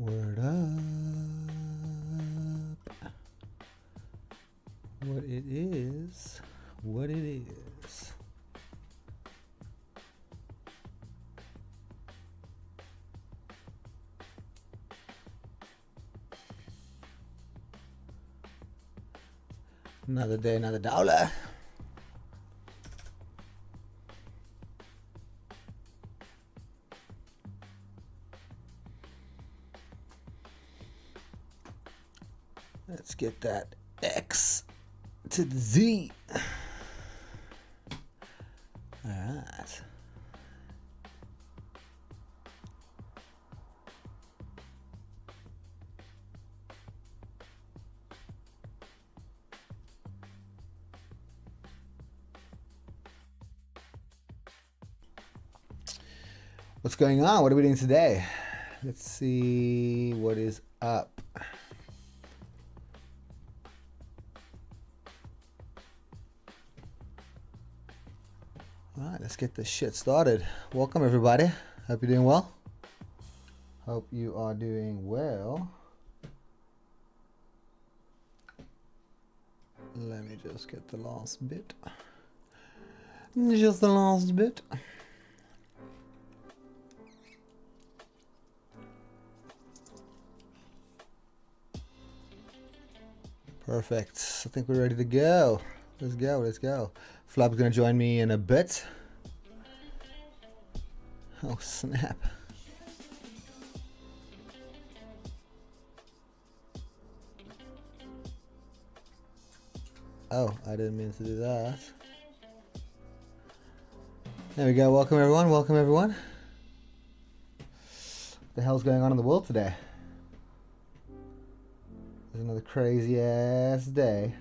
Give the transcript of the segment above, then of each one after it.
Word up. What it is, what it is. Another day, another dollar. Let's get that X to the Z. All right. What's going on? What are we doing today? Let's see what is up. All right, let's get this shit started. Welcome, everybody. Hope you're doing well. Hope you are doing well. Let me just get the last bit. Just the last bit. Perfect. I think we're ready to go. Let's go, let's go. Flub's gonna join me in a bit. Oh, snap. Oh, I didn't mean to do that. There we go. Welcome, everyone. Welcome, everyone. What the hell's going on in the world today? There's another crazy ass day.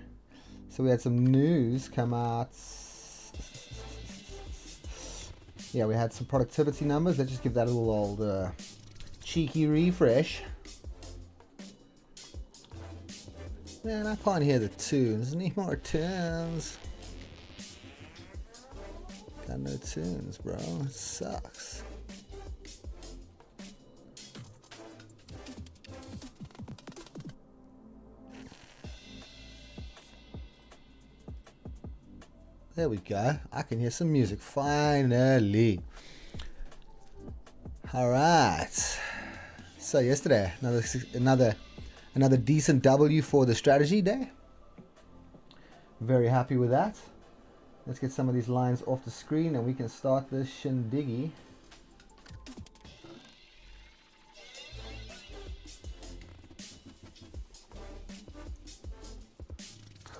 So we had some news come out. Yeah, we had some productivity numbers. Let's just give that a little old cheeky refresh. Man, I can't hear the tunes. Need more tunes. Got no tunes, bro. It sucks. There we go. I can hear some music finally. All right. So yesterday, another decent W for the strategy day. Very happy with that. Let's get some of these lines off the screen and we can start this shindiggy.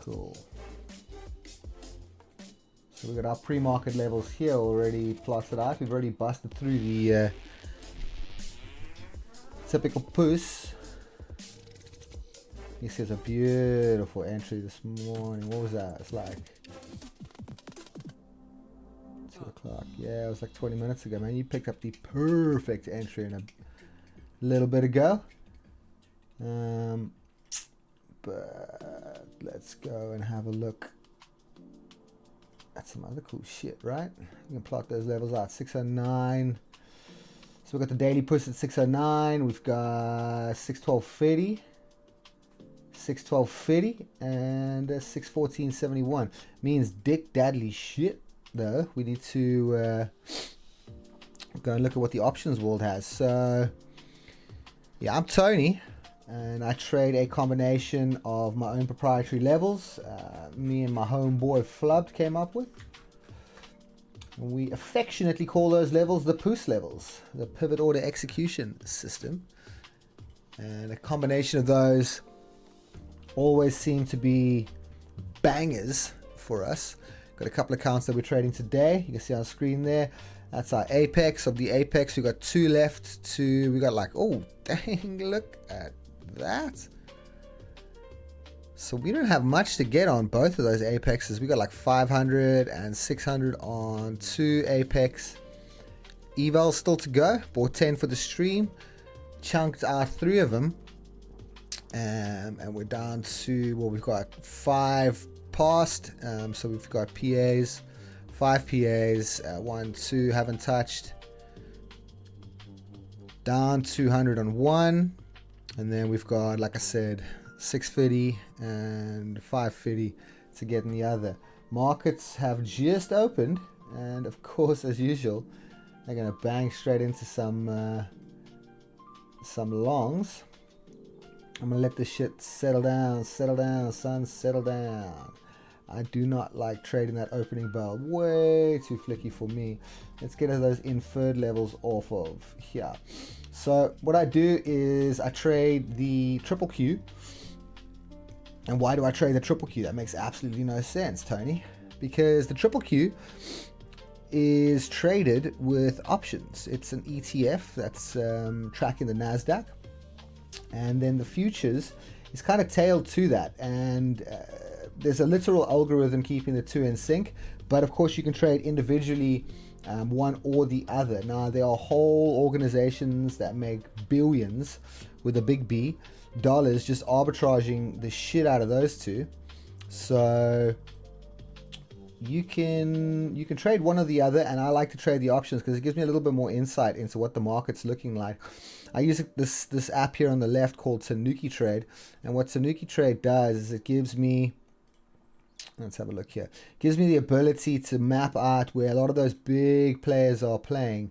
Cool. So we got our pre-market levels here already plotted out. We've already busted through the typical POES. This is a beautiful entry this morning. What was that? It's like 2 o'clock. Yeah, it was like 20 minutes ago, man. You picked up the perfect entry in a little bit ago. But let's go and have a look. That's some other cool shit, right? You can plot those levels out. 609. So we've got the daily push at 609. We've got 612.50, 612.50, and 614.71. Means Dick Dadley shit, though. We need to go and look at what the options world has. So, yeah, I'm Tony. And I trade a combination of my own proprietary levels. Me and my homeboy Flub came up with. And we affectionately call those levels the POES levels, the pivot order execution system. And a combination of those always seem to be bangers for us. Got a couple of accounts that we're trading today. You can see on screen there. That's our apex. Of the apex, we got 2 left. We got like, oh, dang, look at that. So we don't have much to get on both of those apexes. We got like 500 and 600 on 2 apex. Evals still to go. Bought 10 for the stream. Chunked out 3 of them. And we're down to, well, we've got 5 past. So we've got PAs, 5 PAs, 1, 2 haven't touched. Down 200 on 1. And then we've got, like I said, 650 and 550 to get in the other. Markets have just opened, and of course, as usual, they're going to bang straight into some longs. I'm going to let this shit settle down, son, settle down. I do not like trading that opening bell. Way too flicky for me. Let's get those inferred levels off of here. So what I do is I trade the triple Q. And why do I trade the triple Q? That makes absolutely no sense, Tony. Because the triple Q is traded with options. It's an ETF that's tracking the Nasdaq. And then the futures is kind of tailored to that. And there's a literal algorithm keeping the two in sync. But of course you can trade individually one or the other. Now there are whole organizations that make billions with a big B dollars just arbitraging the shit out of those two. So you can trade one or the other, and I like to trade the options because it gives me a little bit more insight into what the market's looking like. I use this app here on the left called Tanuki Trade, and what Tanuki Trade does is it gives me, let's have a look here, gives me the ability to map out where a lot of those big players are playing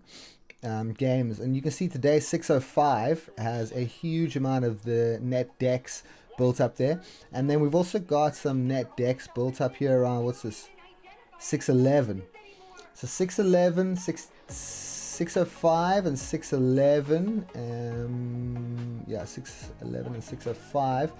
games. And you can see today 605 has a huge amount of the net decks built up there, and then we've also got some net decks built up here around, what's this, 611. So 611, 605 and 611, yeah, 611 and 605.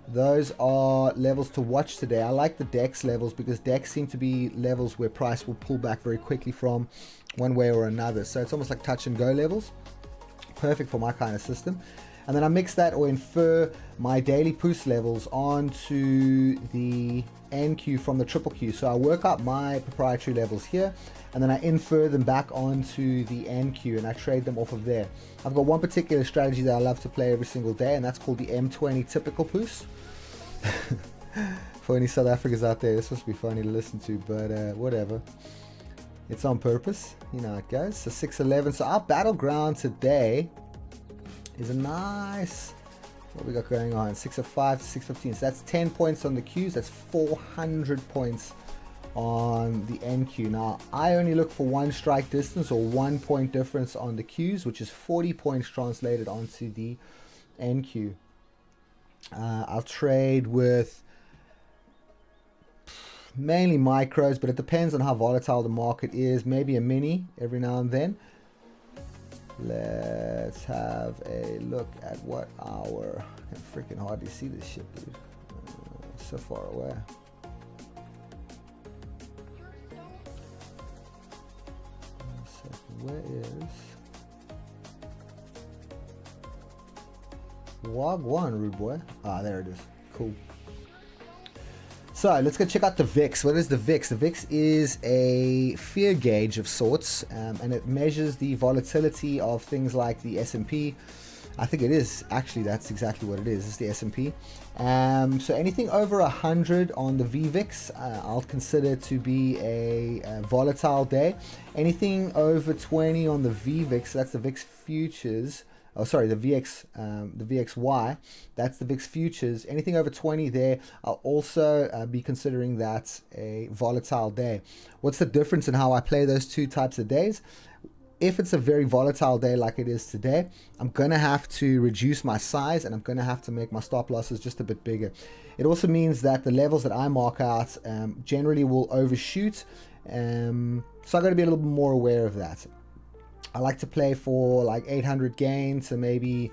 Those are levels to watch today. I like the DEX levels because DEX seem to be levels where price will pull back very quickly from one way or another. So it's almost like touch and go levels. Perfect for my kind of system. And then I mix that or infer my daily POES levels onto the NQ from the triple Q. So I work out my proprietary levels here, and then I infer them back onto the NQ, and I trade them off of there. I've got one particular strategy that I love to play every single day, and that's called the M20 typical POES. For any South Africans out there, this must be funny to listen to, but whatever. It's on purpose, you know how it goes. So 611. So our battleground today is a nice, what we got going on, 605 to 615. So that's 10 points on the Qs. That's 400 points on the NQ. Now I only look for one strike distance or 1 point difference on the Qs, which is 40 points translated onto the NQ. I'll trade with mainly micros, but it depends on how volatile the market is. Maybe a mini every now and then. Let's have a look at what our, I can freaking hardly see this shit, dude. So far away. So where is Wagwan, rude boy? Ah, there it is. Cool. So let's go check out the VIX. What is the VIX? The VIX is a fear gauge of sorts, and it measures the volatility of things like the S&P. I think it is actually, that's exactly what it is. It's the S&P. So anything over 100 on the VVIX, I'll consider to be a volatile day. Anything over 20 on the VVIX, that's the VIX futures. Oh, sorry, the VXY, that's the VIX futures. Anything over 20 there, I'll also be considering that a volatile day. What's the difference in how I play those two types of days? If it's a very volatile day like it is today, I'm going to have to reduce my size, and I'm going to have to make my stop losses just a bit bigger. It also means that the levels that I mark out generally will overshoot, so I've got to be a little bit more aware of that. I like to play for like 800 gain to maybe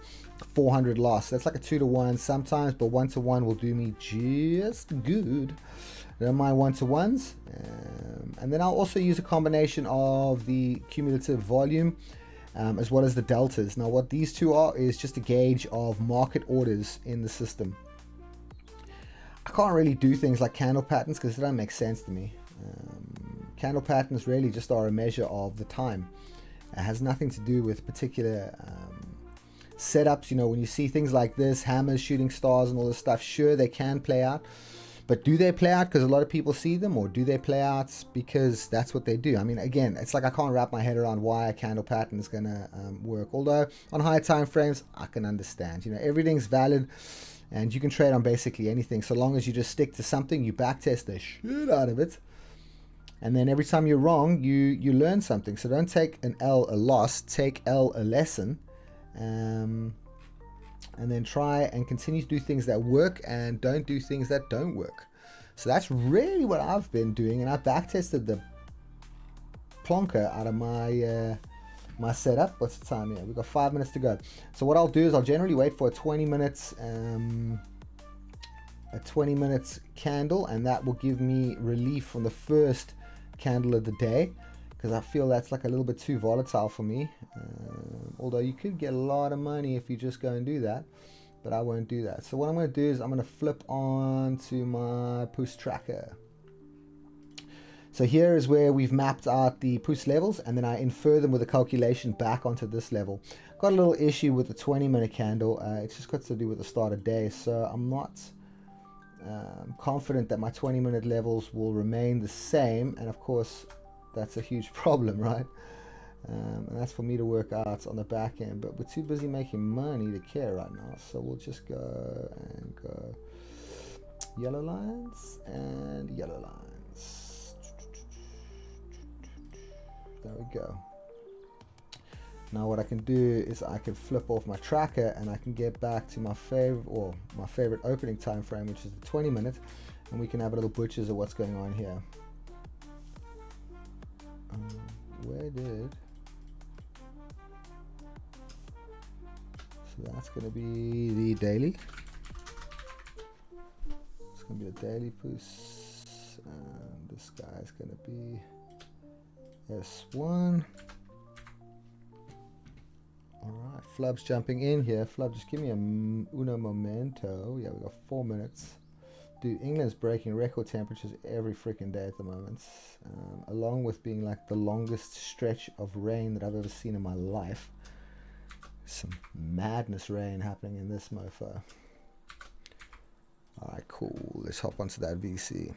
400 loss. That's like a 2-to-1 sometimes, but 1-to-1 will do me just good. Don't mind 1-to-1s. And then I'll also use a combination of the cumulative volume as well as the deltas. Now what these two are is just a gauge of market orders in the system. I can't really do things like candle patterns because they don't make sense to me. Candle patterns really just are a measure of the time. It has nothing to do with particular setups. You know, when you see things like this, hammers, shooting stars and all this stuff, sure, they can play out. But do they play out because a lot of people see them, or do they play out because that's what they do? I mean, again, it's like I can't wrap my head around why a candle pattern is going to work. Although on higher time frames, I can understand. You know, everything's valid, and you can trade on basically anything so long as you just stick to something, you backtest the shit out of it, and then every time you're wrong, you learn something. So don't take an L a loss, take L a lesson. And then try and continue to do things that work and don't do things that don't work. So that's really what I've been doing, and I backtested the plonker out of my my setup. What's the time here? We've got 5 minutes to go. So what I'll do is I'll generally wait for a 20 minutes candle, and that will give me relief from the first candle of the day, because I feel that's like a little bit too volatile for me. Although you could get a lot of money if you just go and do that, but I won't do that. So what I'm going to do is I'm going to flip on to my POES tracker. So here is where we've mapped out the POES levels, and then I infer them with a calculation back onto this level. Got a little issue with the 20-minute candle. It's just got to do with the start of day, so I'm not confident that my 20-minute levels will remain the same, and of course that's a huge problem, right? And that's for me to work out on the back end, but we're too busy making money to care right now. So we'll just go and go yellow lines and yellow lines. There we go. Now what I can do is I can flip off my tracker, and I can get back to my favorite opening time frame, which is the 20 minute, and we can have a little butchers of what's going on here. So that's going to be the daily. It's going to be the daily POES, and this guy is going to be S1. Alright, Flub's jumping in here. Flub, just give me a uno momento. Yeah, we got 4 minutes. Dude, England's breaking record temperatures every freaking day at the moment, along with being like the longest stretch of rain that I've ever seen in my life. Some madness rain happening in this mofo. Alright, cool. Let's hop onto that VC.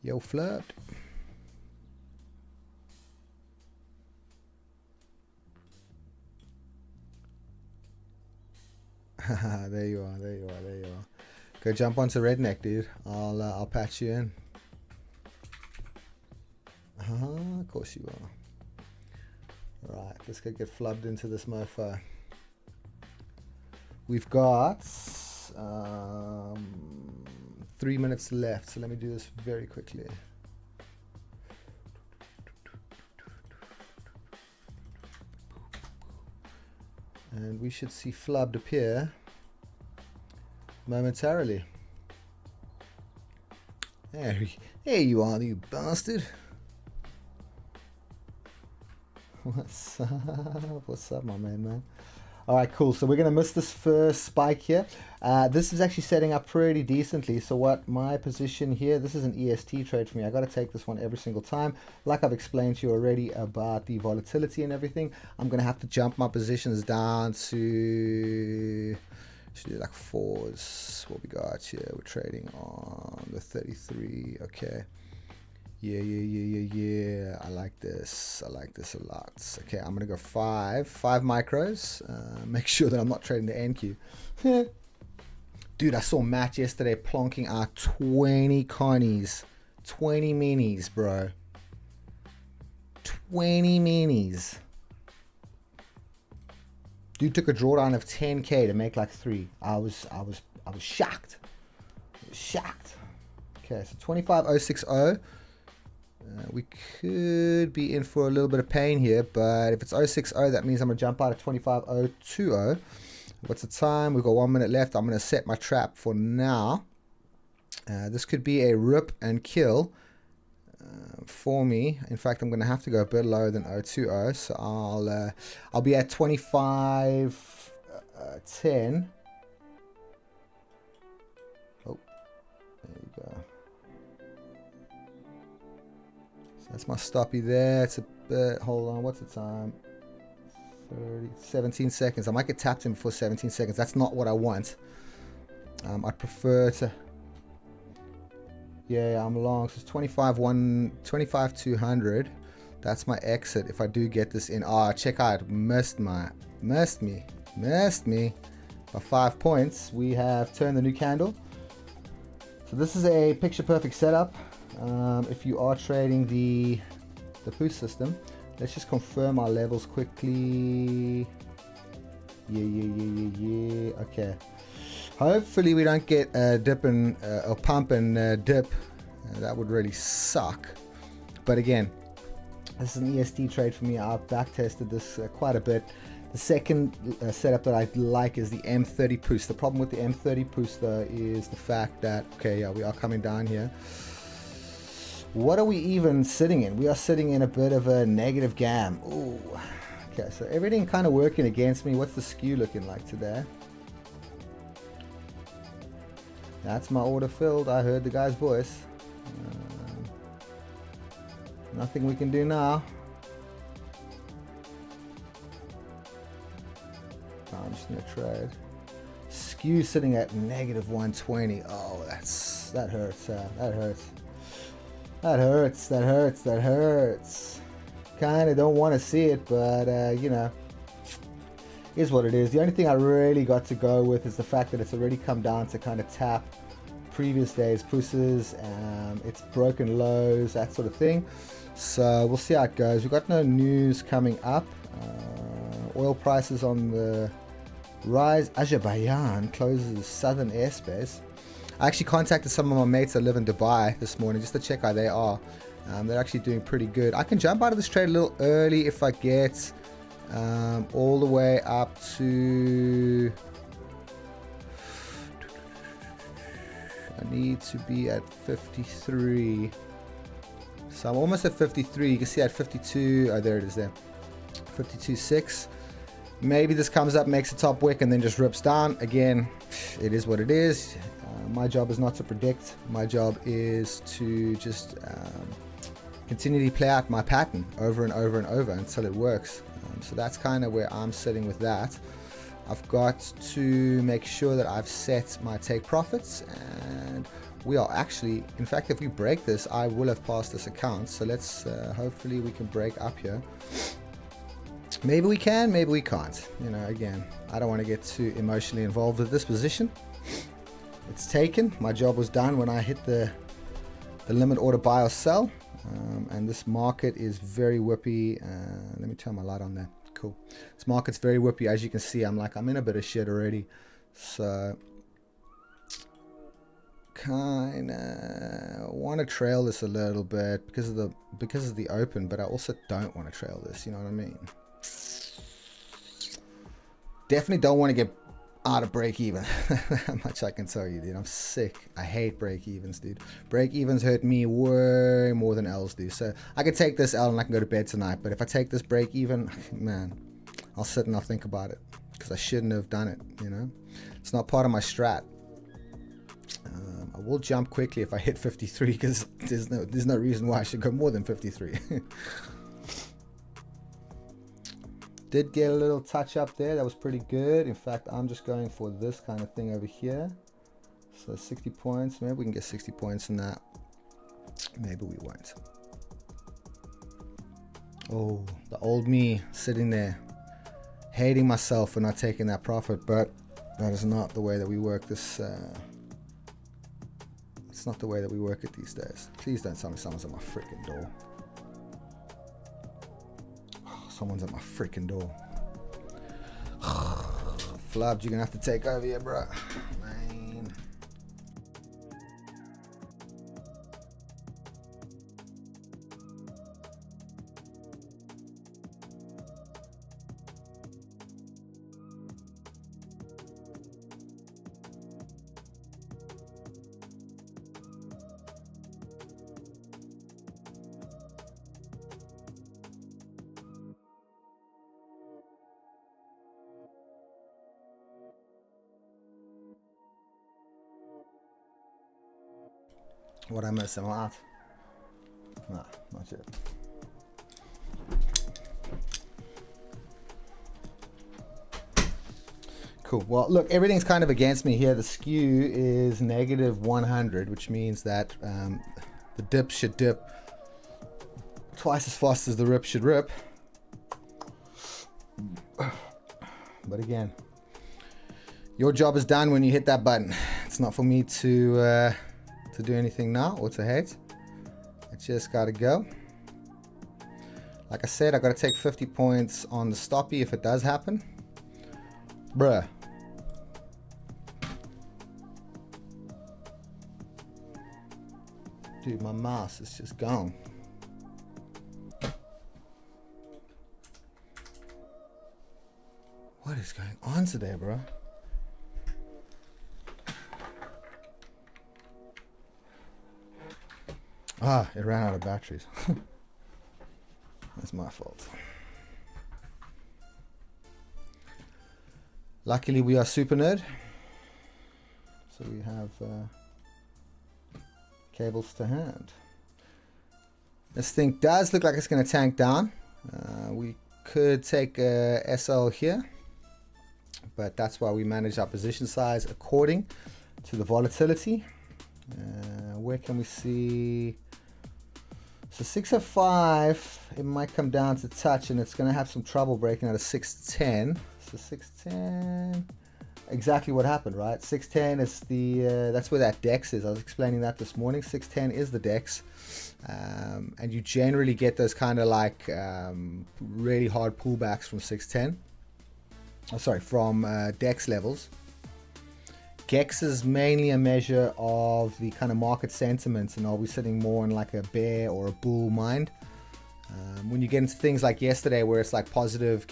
Yo, Flub. There you are, there you are, there you are. Go jump onto Redneck, dude. I'll patch you in. Of course you are. Right, let's go get flubbed into this mofo. We've got 3 minutes left, so let me do this very quickly. And we should see flubbed appear momentarily. There you are, you bastard. What's up? What's up, my man? All right, cool. So we're going to miss this first spike here. This is actually setting up pretty decently. So what my position here, this is an EST trade for me. I got to take this one every single time. Like I've explained to you already about the volatility and everything, I'm going to have to jump my positions down to, should do like 4s. What we got here? We're trading on the 33. Okay. Yeah. I like this. I like this a lot. Okay, I'm gonna go 5 micros. Make sure that I'm not trading the NQ. Dude, I saw Matt yesterday plonking out 20 connies, 20 minis, bro. 20 minis. Dude took a drawdown of 10k to make like 3. I was shocked. Shocked. Okay, so 25060. We could be in for a little bit of pain here, but if it's 060, that means I'm going to jump out at 25020. What's the time? We've got 1 minute left. I'm going to set my trap for now. This could be a rip and kill for me. In fact, I'm going to have to go a bit lower than 020, so I'll be at 2510. Oh, there you go. That's my stoppy there. It's a bit, hold on, what's the time? 17 seconds. I might get tapped in before 17 seconds. That's not what I want. I'd prefer to. Yeah, I'm long. So it's 25 200. That's my exit if I do get this in. Ah, check out. Missed me by 5 points. We have turned the new candle. So this is a picture perfect setup. If you are trading the POES system, let's just confirm our levels quickly. Yeah. Okay. Hopefully we don't get a dip and a pump and dip. That would really suck. But again, this is an EST trade for me. I've back tested this quite a bit. The second setup that I like is the M30 POES. The problem with the M30 POES though is the fact that, okay, yeah, we are coming down here. What are we even sitting in? We are sitting in a bit of a negative gam. Ooh. Okay, so everything kind of working against me. What's the skew looking like today? That's my order filled. I heard the guy's voice. Nothing we can do now. I'm just gonna trade. Skew sitting at negative 120. Oh, that hurts. That hurts. Kind of don't want to see it, but you know, is what it is. The only thing I really got to go with is the fact that it's already come down to kind of tap previous days POES. It's broken lows, that sort of thing. So we'll see how it goes. We've got no news coming up. Oil prices on the rise. Azerbaijan closes southern airspace. I actually contacted some of my mates that live in Dubai this morning just to check how they are. They're actually doing pretty good. I can jump out of this trade a little early if I get all the way up to... I need to be at 53. So I'm almost at 53. You can see at 52. Oh, there it is there. 52.6. Maybe this comes up, makes a top wick, and then just rips down. Again, it is what it is. My job is not to predict. My job is to just continually play out my pattern over and over and over until it works. So that's kind of where I'm sitting with that. I've got to make sure that I've set my take profits, and we are actually, in fact, if we break this, I will have passed this account. So let's hopefully we can break up here. Maybe we can, maybe we can't. You know, again, I don't want to get too emotionally involved with this position. It's taken. My job was done when I hit the limit order buy or sell. And this market is very whippy. Let me turn my light on there. Cool. This market's very whippy. As you can see, I'm in a bit of shit already. So kind of want to trail this a little bit because of the open, but I also don't want to trail this. You know what I mean? Definitely don't want to get out of break even. How much I can tell you, dude. I'm sick. I hate break evens, dude. Break evens hurt me way more than L's do. So I could take this L and I can go to bed tonight. But if I take this break even, man, I'll sit and I'll think about it because I shouldn't have done it. You know, it's not part of my strat. I will jump quickly if I hit 53 because there's no reason why I should go more than 53. Did get a little touch up there. That was pretty good. In fact, I'm just going for this kind of thing over here. So 60 points. Maybe we can get 60 points in that. Maybe we won't. Oh, the old me sitting there hating myself for not taking that profit, but that is not the way that we work this. It's not the way that we work it these days. Please don't tell me someone's at my freaking door. Someone's at my freaking door. Flubbed, you're gonna have to take over here, bro. Man. What I miss? Am I out? Nah, not yet. cool. Well, look, everything's kind of against me here. The skew is negative 100, which means that the dip should dip twice as fast as the rip should rip. But again, your job is done when you hit that button. It's not for me to do anything now or to hate. I just gotta go. Like I said, I gotta take 50 points on the stoppie if it does happen. Bruh. Dude, my mouse is just gone. What is going on today, bro? Ah, it ran out of batteries. That's my fault. Luckily, we are super nerd. So we have cables to hand. This thing does look like it's going to tank down. We could take a SL here. But that's why we manage our position size according to the volatility. Where can we see? So 605, it might come down to touch, and it's going to have some trouble breaking out of 610. So 610, exactly what happened, right? 610 is the that's where that DEX is. I was explaining that this morning. 610 is the DEX, and you generally get those kind of like really hard pullbacks from 610. Oh, sorry, from DEX levels. GEX is mainly a measure of the kind of market sentiment, and are we sitting more in like a bear or a bull mind? When you get into things like yesterday where it's like positive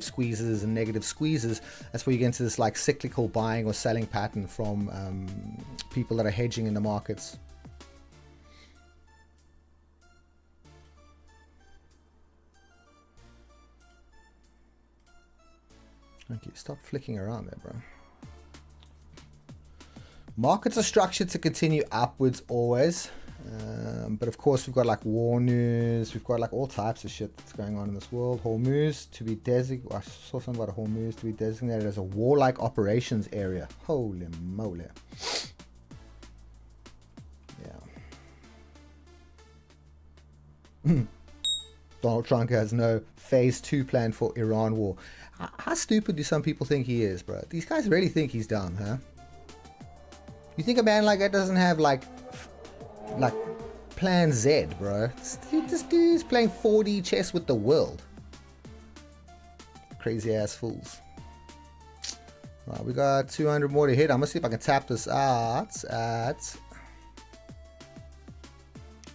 squeezes and negative squeezes, that's where you get into this like cyclical buying or selling pattern from people that are hedging in the markets. Okay, stop flicking around there, bro. Markets are structured to continue upwards always, but of course we've got like war news, we've got like all types of shit that's going on in this world. Hormuz to be designated, I saw something about a Hormuz to be designated as a warlike operations area. Holy moly. Yeah. Donald Trump has no phase 2 plan for Iran war. How stupid do some people think he is, bro? These guys really think he's dumb, huh? You think a man like that doesn't have like plan Z, bro? This dude's playing 4D chess with the world. Crazy ass fools. Right, we got 200 more to hit. I'm gonna see if I can tap this out at.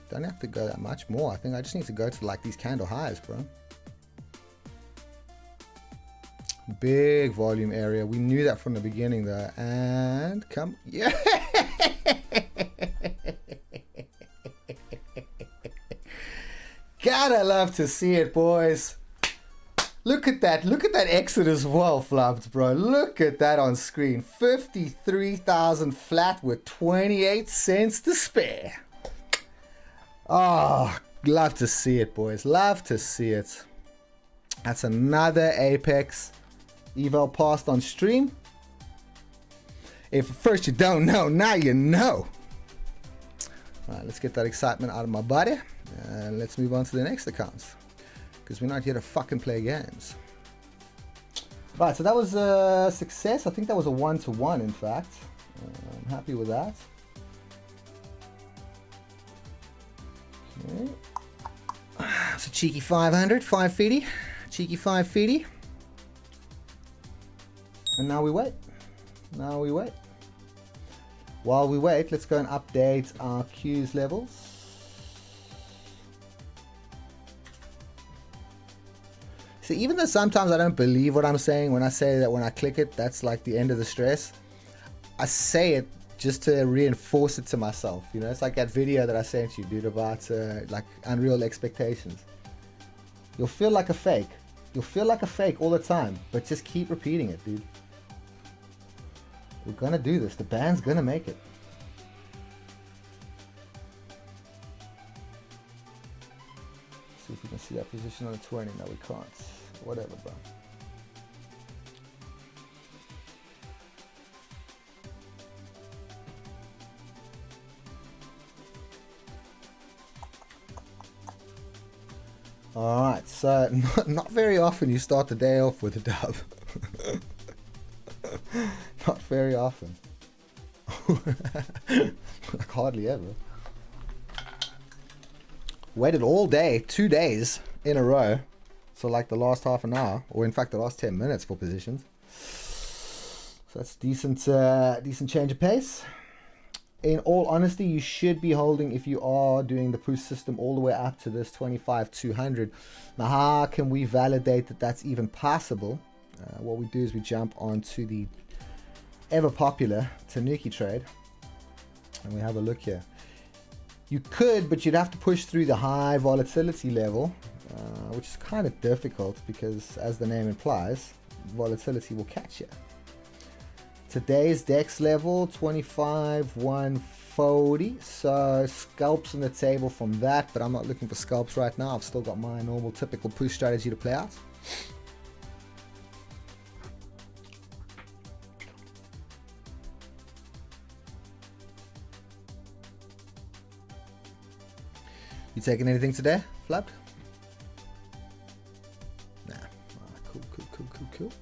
Don't have to go that much more. I think I just need to go to like these candle highs, bro. Big volume area. We knew that from the beginning though. And come, yeah. Gotta love to see it, boys. Look at that. Look at that exit as well, flubbed, bro. Look at that on screen. 53,000 flat with 28 cents to spare. Oh, love to see it, boys. Love to see it. That's another Apex eval passed on stream. If at first you don't know, now you know. All right, let's get that excitement out of my body. And let's move on to the next accounts. Because we're not here to fucking play games. Right, so that was a success. I think that was a 1-to-1, in fact. I'm happy with that. Okay. So cheeky 500, 550. Cheeky 550. And now we wait. Now we wait. While we wait, let's go and update our Q's levels. So even though sometimes I don't believe what I'm saying when I say that when I click it, that's like the end of the stress, I say it just to reinforce it to myself. You know, it's like that video that I sent you, dude, about like unreal expectations. You'll feel like a fake. You'll feel like a fake all the time, but just keep repeating it, dude. We're gonna do this. The band's gonna make it. See if we can see that position on the 20. No, we can't. Whatever, bro. Alright, so not very often you start the day off with a dub. Not very often. Like hardly ever. Waited all day, 2 days in a row. So like the last half an hour, or in fact the last 10 minutes for positions. So that's decent change of pace. In all honesty, you should be holding, if you are doing the POES system, all the way up to this 25,200. Now, how can we validate that that's even possible? What we do is we jump onto the ever popular Tanuki trade, and we have a look here. You could, but you'd have to push through the high volatility level, which is kind of difficult because, as the name implies, volatility will catch you. Today's DEX level 25,140, so scalps on the table from that, but I'm not looking for scalps right now. I've still got my normal typical push strategy to play out. You taking anything today, Flap? Nah. Cool.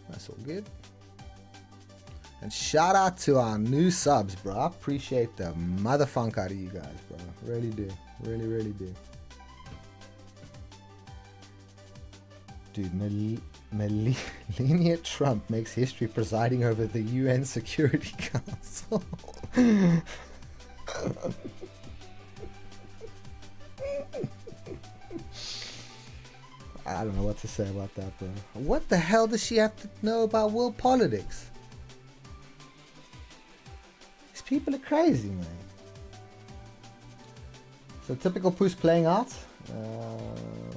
That's all good. And shout out to our new subs, bro. I appreciate the motherfucker out of you guys, bro. Really do. Really do. Dude, Melania Trump makes history presiding over the UN Security Council. I don't know what to say about that, bro. What the hell does she have to know about world politics? These people are crazy, man. So typical POES playing out.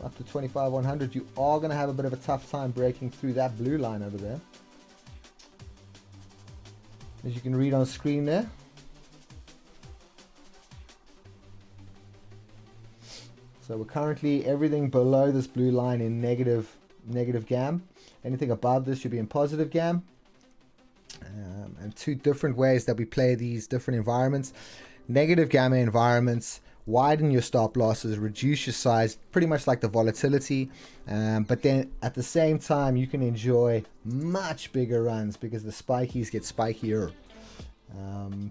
Up to 25,100. You are going to have a bit of a tough time breaking through that blue line over there. As you can read on screen there. So we're currently everything below this blue line in negative GAM. Anything above this should be in positive GAM. And two different ways that we play these different environments. Negative gamma environments, widen your stop losses, reduce your size, pretty much like the volatility. But then at the same time, you can enjoy much bigger runs because the spikies get spikier.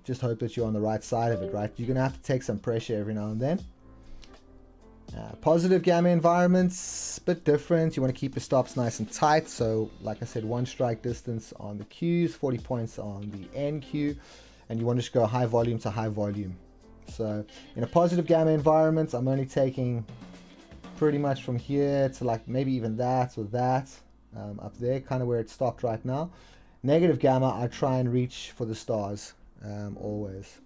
Just hope that you're on the right side of it, right? You're going to have to take some pressure every now and then. Positive gamma environments, bit different. You want to keep your stops nice and tight. So like I said, 1 strike distance on the Qs, 40 points on the NQ, and you want to just go high volume to high volume. So in a positive gamma environment, I'm only taking pretty much from here to like maybe even that or that up there, kind of where it stopped right now. Negative gamma, I try and reach for the stars always.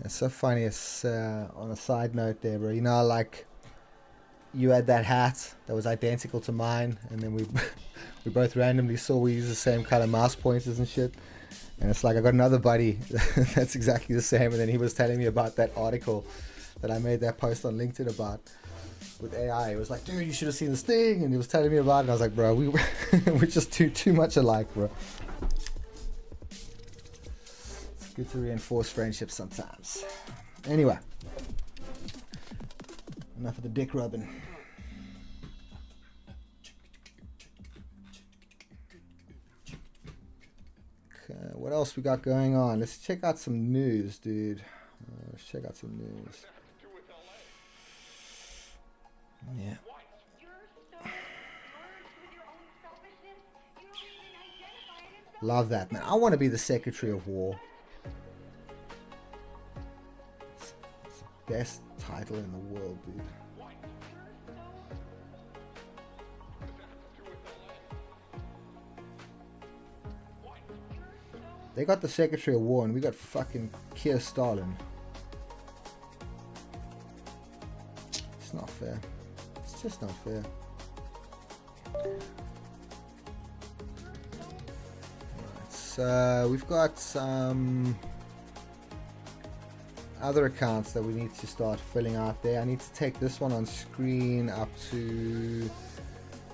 It's so funny. It's on a side note there, bro. You know, like you had that hat that was identical to mine, and then we both randomly saw we use the same kind of mouse pointers and shit. And it's like I got another buddy that's exactly the same, and then he was telling me about that article that I made that post on LinkedIn about with AI. It was like, dude, you should have seen this thing, and he was telling me about it. And I was like, bro, we're just too much alike, bro. Good to reinforce friendship sometimes. Anyway, enough of the dick rubbing. Okay, what else we got going on? Let's check out some news, dude. Let's check out some news. Yeah. Love that, man. I want to be the Secretary of War. Best title in the world, dude. They got the Secretary of War and we got fucking Keir Stalin. It's not fair. It's just not fair. Right, so we've got some other accounts that we need to start filling out there. I need to take this one on screen up to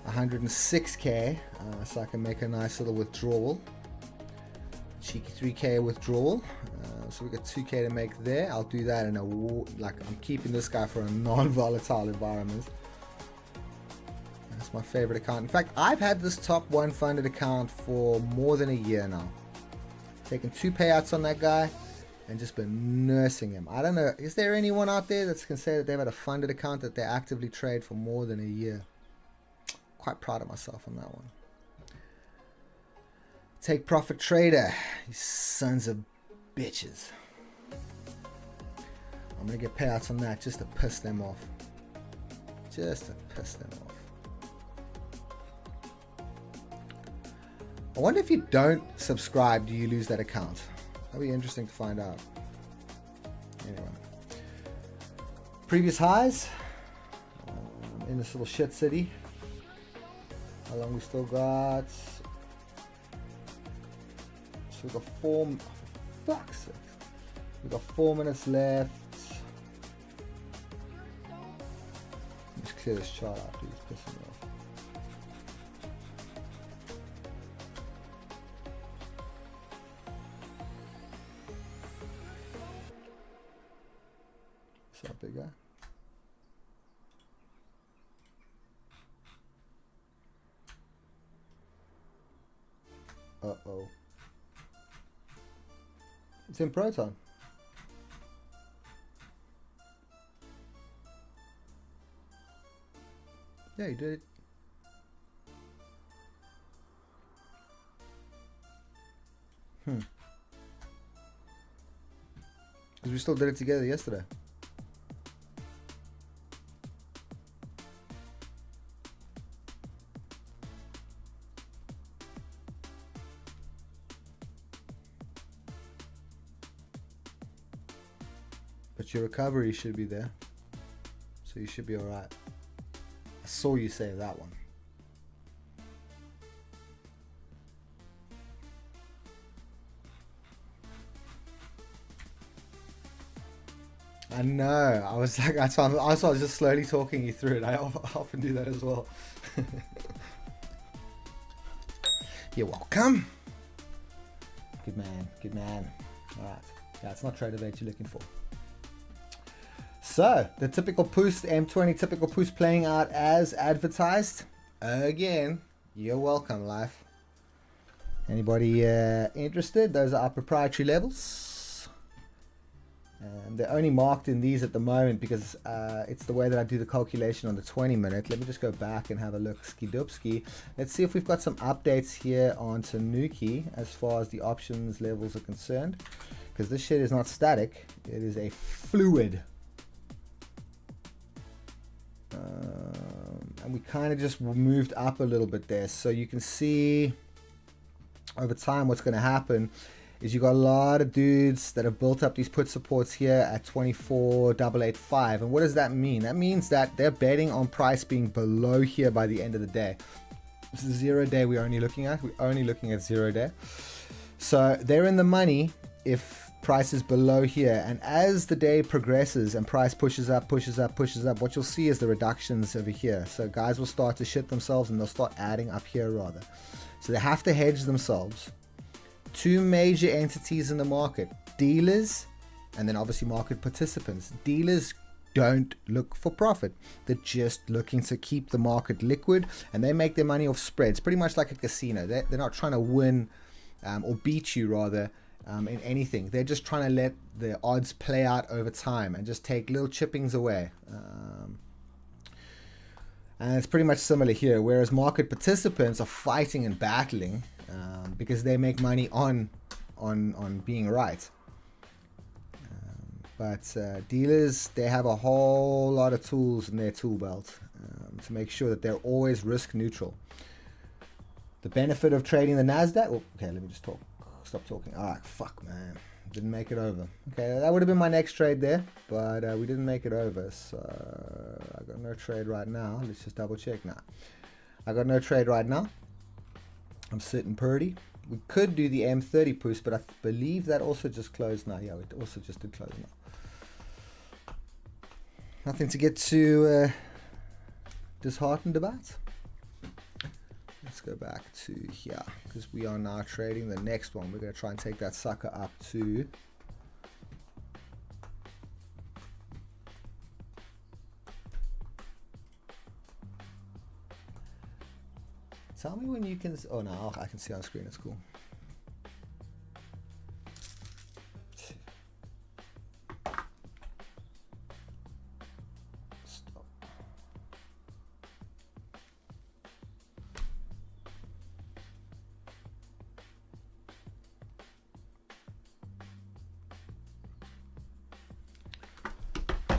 106k so I can make a nice little withdrawal. Cheeky 3k withdrawal. So we got 2k to make there. I'll do that in a like I'm keeping this guy for a non-volatile environment. That's my favorite account. In fact, I've had this top one funded account for more than a year now. Taking 2 payouts on that guy and just been nursing him. I don't know, is there anyone out there that can say that they've had a funded account that they actively trade for more than a year? Quite proud of myself on that one. Take profit trader, you sons of bitches. I'm gonna get payouts on that just to piss them off. Just to piss them off. I wonder if you don't subscribe, do you lose that account? That'd be interesting to find out. Anyway. Previous highs. In this little shit city. How long we still got? So we got 4. Fuck's sake. We got 4 minutes left. Let's clear this chart out, please. Pissing me off. What's up, big guy? Uh-oh. It's in Proton. Yeah, you did it. Because we still did it together yesterday. But your recovery should be there. So you should be alright. I saw you save that one. I know. I was like, that's why I was just slowly talking you through it. I often do that as well. You're welcome. Good man. Good man. Alright. Yeah, it's not Trader Bait you're looking for. So, the typical POES, the M20 typical POES playing out as advertised. Again, you're welcome, life. Anybody interested? Those are our proprietary levels. They're only marked in these at the moment because it's the way that I do the calculation on the 20 minute. Let me just go back and have a look. Skidupski. Let's see if we've got some updates here on Tanuki as far as the options levels are concerned. Because this shit is not static. It is a fluid. And we kind of just moved up a little bit there, so you can see over time what's going to happen is you got a lot of dudes that have built up these put supports here at 24,885. And what does that mean? That means that they're betting on price being below here by the end of the day. This is 0 day we're only looking at. We're only looking at 0 day, so they're in the money if price is below here. And as the day progresses and price pushes up, what you'll see is the reductions over here. So guys will start to shit themselves and they'll start adding up here rather. So they have to hedge themselves. 2 major entities in the market, dealers and then obviously market participants. Dealers don't look for profit. They're just looking to keep the market liquid and they make their money off spreads, pretty much like a casino. They're not trying to win or beat you rather. In anything. They're just trying to let the odds play out over time and just take little chippings away. And it's pretty much similar here, whereas market participants are fighting and battling because they make money on being right. But dealers, they have a whole lot of tools in their tool belt to make sure that they're always risk neutral. The benefit of trading the Nasdaq, okay, let me just talk Stop talking. All right, fuck, man. Didn't make it over. Okay, that would have been my next trade there, but we didn't make it over. So I got no trade right now. Let's just double check now. I got no trade right now. I'm sitting pretty. We could do the M30 boost, but I believe that also just closed now. Yeah, it also just did close now. Nothing to get too disheartened about. Let's go back to here because we are now trading the next one. We're going to try and take that sucker up to tell me when you can. Oh no, I can see on screen. It's cool.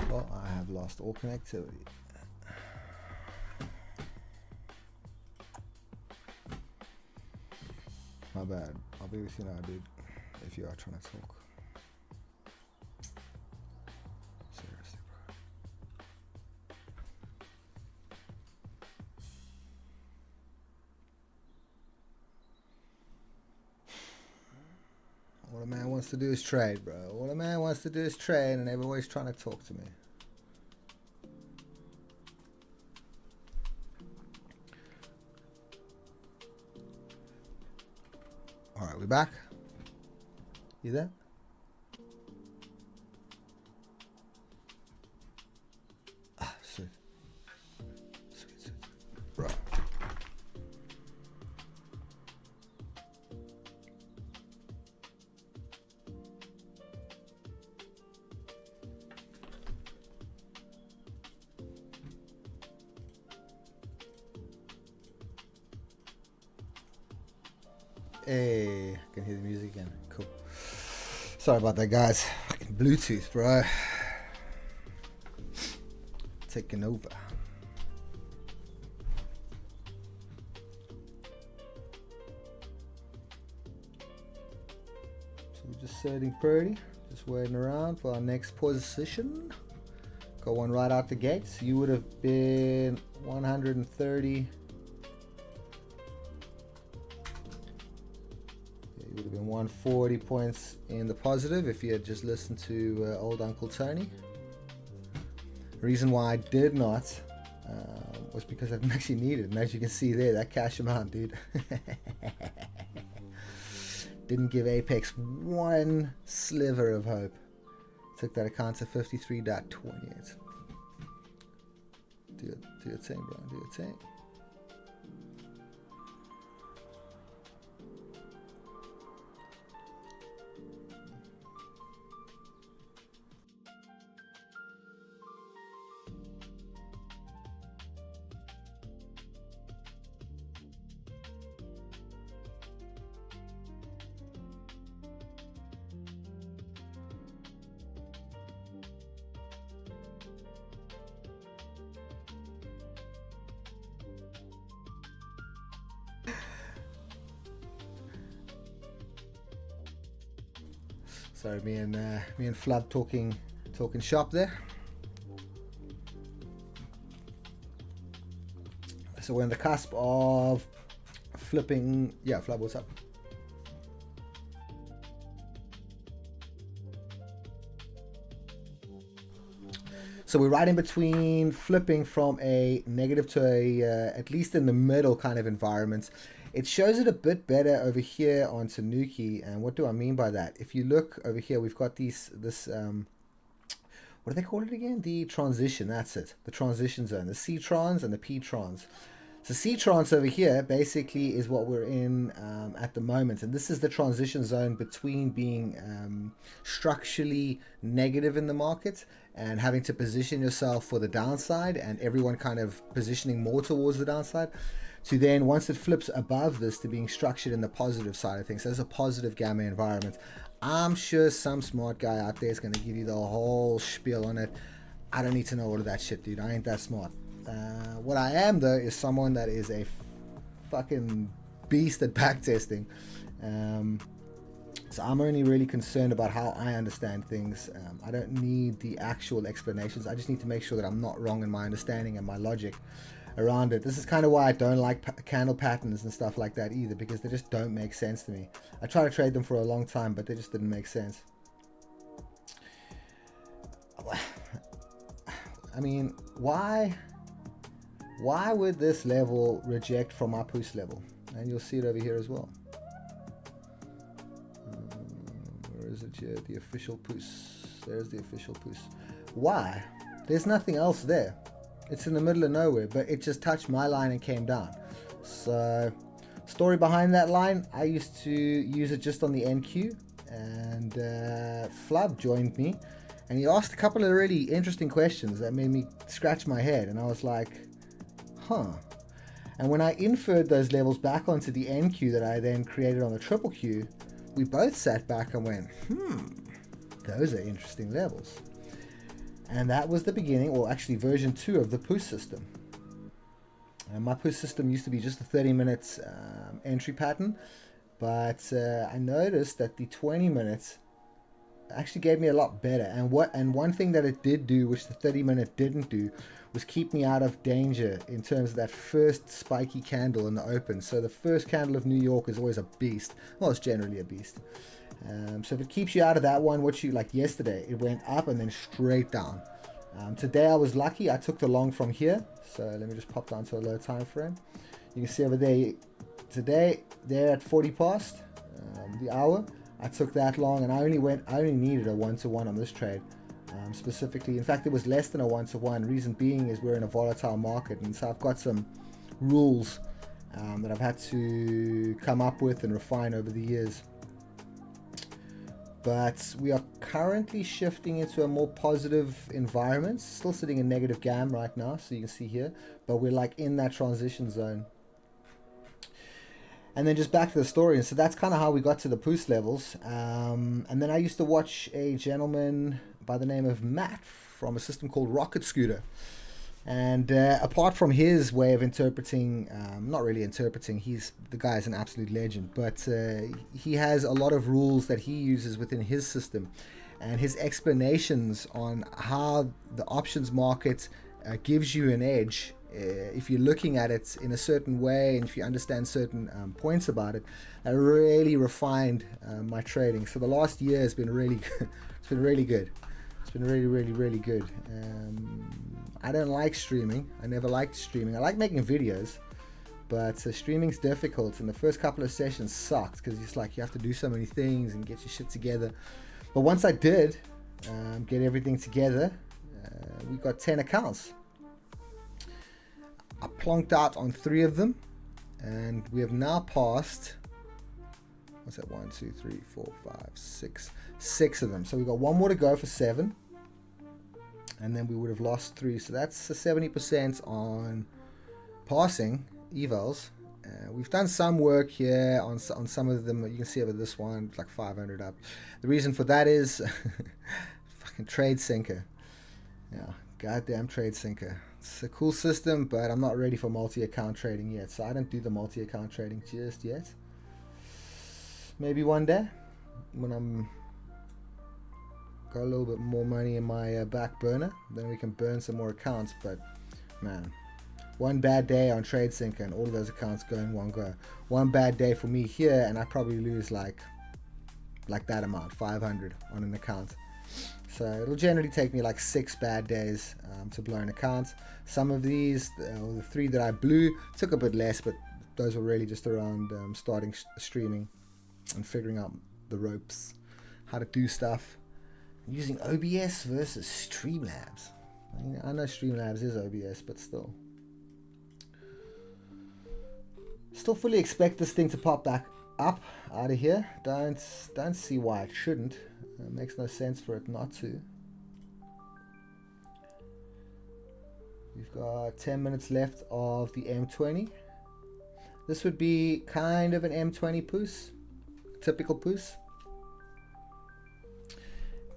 Well, I have lost all connectivity. My bad. I'll be with you now, dude. If you are trying to talk. Seriously, bro. All a man wants to do is trade, bro. All a man wants to do is trade, and everybody's trying to talk to me. All right, we back? You there? Ah, sweet. Sweet, sweet. Bro. Hey, I can hear the music again. Cool. Sorry about that, guys. Fucking Bluetooth, bro. Taking over. So we're just sitting pretty, just waiting around for our next position. Got one right out the gates. You would have been 130. Would have been 140 points in the positive if you had just listened to old Uncle Tony. The reason why I did not was because I didn't actually need it. And as you can see there, that cash amount, dude. Didn't give Apex one sliver of hope. Took that account to 53.28. Do your thing, bro. Do your thing. Sorry, me and Flub talking shop there. So we're on the cusp of flipping. Yeah, Flub, what's up? So we're right in between flipping from a negative to a at least in the middle kind of environment. It shows it a bit better over here on Tanuki, and what do I mean by that? If you look over here, we've got this what do they call it again? The transition, that's it. The transition zone, the C-trons and the P-trons. So C-trons over here basically is what we're in at the moment, and this is the transition zone between being structurally negative in the market and having to position yourself for the downside, and everyone kind of positioning more towards the downside, to then once it flips above this to being structured in the positive side of things. So there's a positive gamma environment. I'm sure some smart guy out there is going to give you the whole spiel on it. I don't need to know all of that shit, dude. I ain't that smart. What I am though is someone that is a fucking beast at backtesting. So I'm only really concerned about how I understand things. I don't need the actual explanations. I just need to make sure that I'm not wrong in my understanding and my logic around it. This is kind of why I don't like candle patterns and stuff like that either, because they just don't make sense to me. I tried to trade them for a long time, but they just didn't make sense. I mean, why would this level reject from my POES level? And you'll see it over here as well. Where is it here? The official POES. There's the official POES. Why? There's nothing else there. It's in the middle of nowhere, but it just touched my line and came down. So, story behind that line, I used to use it just on the NQ, and Flub joined me, and he asked a couple of really interesting questions that made me scratch my head, and I was like, huh. And when I inferred those levels back onto the NQ that I then created on the triple Q, we both sat back and went, those are interesting levels. And that was the beginning, or actually version 2 of the POES system. And my POES system used to be just a 30 minutes entry pattern, but I noticed that the 20 minutes actually gave me a lot better. And one thing that it did do, which the 30-minute didn't do, was keep me out of danger in terms of that first spiky candle in the open. So the first candle of New York is always a beast. Well, it's generally a beast. So if it keeps you out of that one, what you like yesterday, it went up and then straight down. Today I was lucky. I took the long from here. So let me just pop down to a low time frame. You can see over there today they're at 40 past the hour. I took that long, and I only needed a 1-to-1 on this trade. Specifically, in fact, it was less than a 1-to-1. Reason being is we're in a volatile market, and so I've got some rules that I've had to come up with and refine over the years. But we are currently shifting into a more positive environment. Still sitting in negative GAM right now, so you can see here, but we're like in that transition zone. And then just back to the story, and so that's kind of how we got to the POES levels. And then I used to watch a gentleman by the name of Matt from a system called Rocket Scooter. And apart from his way of interpreting, not really interpreting, the guy is an absolute legend, but he has a lot of rules that he uses within his system, and his explanations on how the options market gives you an edge if you're looking at it in a certain way, and if you understand certain points about it, that really refined my trading. So the last year has been really good. It's been really good. It's been really, really, really good. I don't like streaming. I never liked streaming. I like making videos, but streaming's difficult, and the first couple of sessions sucked because it's like you have to do so many things and get your shit together. But once I did get everything together, we got 10 accounts. I plonked out on 3 of them, and we have now passed, what's that, 1, 2, 3, 4, 5, 6 of them. So we got 1 more to go for 7, and then we would have lost 3. So that's a 70% on passing evals. We've done some work here on some of them. You can see over this one, like 500 up. The reason for that is fucking trade sinker. Yeah, goddamn trade sinker. It's a cool system, but I'm not ready for multi-account trading yet, so I don't do the multi-account trading just yet. Maybe one day when I'm got a little bit more money in my back burner, then we can burn some more accounts. But man, one bad day on TradeSync and all of those accounts go in one go. One bad day for me here, and I probably lose like that amount, 500 on an account. So it'll generally take me like 6 bad days to blow an account. Some of these, the 3 that I blew, took a bit less, but those were really just around starting streaming and figuring out the ropes, how to do stuff. Using OBS versus Streamlabs. I know Streamlabs is OBS, but still. Still fully expect this thing to pop back up out of here. Don't see why it shouldn't. It makes no sense for it not to. We've got 10 minutes left of the M20. This would be kind of an M20 POES, typical POES.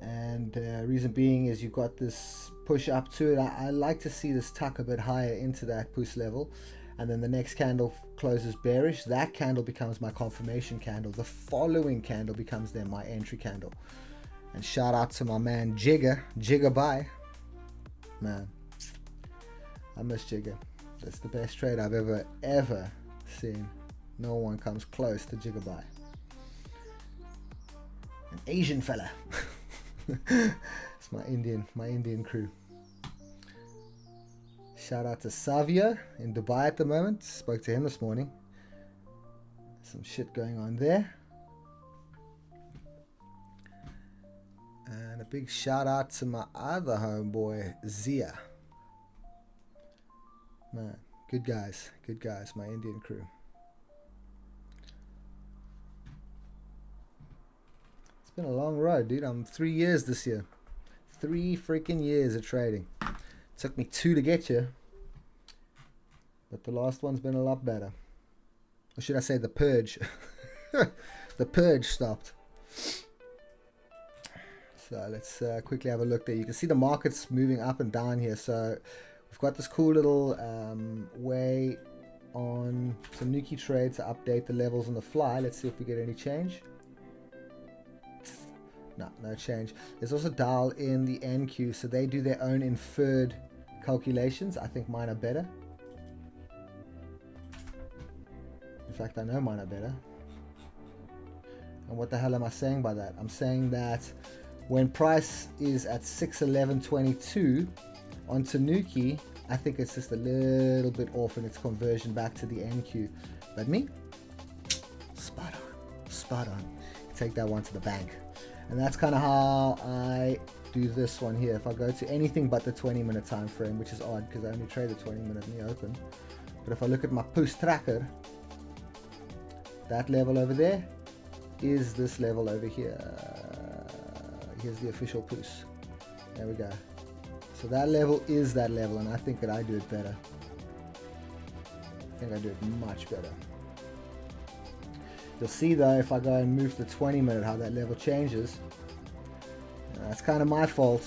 And reason being is you've got this push up to it. I like to see this tuck a bit higher into that POES level. and then the next candle closes bearish, that candle becomes my confirmation candle. The following candle becomes then my entry candle. And shout out to my man Jigger buy. Man, I miss Jigger. That's the best trade I've ever seen. No one comes close to Jigger buy. An Asian fella. It's my Indian crew. Shout out to Savio in Dubai at the moment. Spoke to him this morning. Some shit going on there. And a big shout out to my other homeboy, Zia. Man, good guys, my Indian crew. It's been a long road, dude. I'm 3 years this year. 3 freaking years of trading. Took me 2 to get here. But the last one's been a lot better. Or should I say the purge? The purge stopped. So let's quickly have a look there. You can see the market's moving up and down here. So we've got this cool little way on some Nuki trade to update the levels on the fly. Let's see if we get any change. No change. There's also dial in the NQ, so they do their own inferred calculations. I think mine are better. In fact, I know mine are better. And what the hell am I saying by that? I'm saying that when price is at 611.22 on Tanuki, I think it's just a little bit off in its conversion back to the NQ. But me, spot on. Take that one to the bank. And that's kind of how I do this one here. If I go to anything but the 20-minute time frame, which is odd because I only trade the 20-minute in the open. But if I look at my POES tracker, that level over there is this level over here. Here's the official POES. There we go. So that level is that level, and I think that I do it better. I think I do it much better. You'll see though, if I go and move to the 20-minute, how that level changes. That's kind of my fault,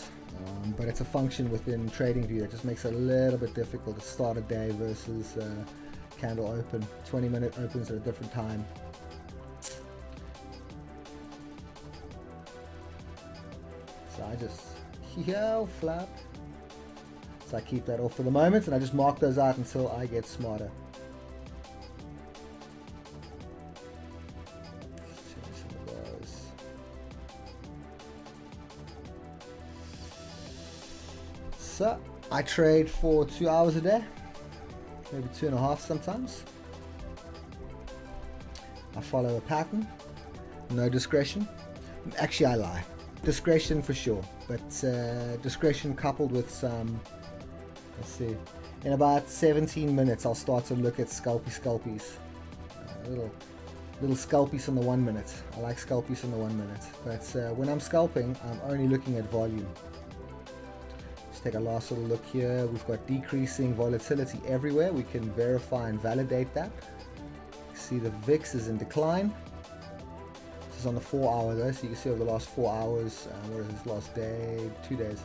but it's a function within TradingView that just makes it a little bit difficult to start a day versus candle open. 20-minute opens at a different time. So I just, flap. So I keep that off for the moment, and I just mark those out until I get smarter. So I trade for 2 hours a day, maybe 2.5 sometimes. I follow a pattern, no discretion. Actually, I lie. Discretion for sure, but discretion coupled with some, let's see, in about 17 minutes I'll start to look at scalpies. Little scalpies on the 1 minute. I like scalpies on the 1 minute, but when I'm scalping, I'm only looking at volume. Take a last little look here. We've got decreasing volatility everywhere. We can verify and validate that. See the VIX is in decline. This is on the 4 hour though, so you can see over the last 4 hours, what is this, last day, 2 days,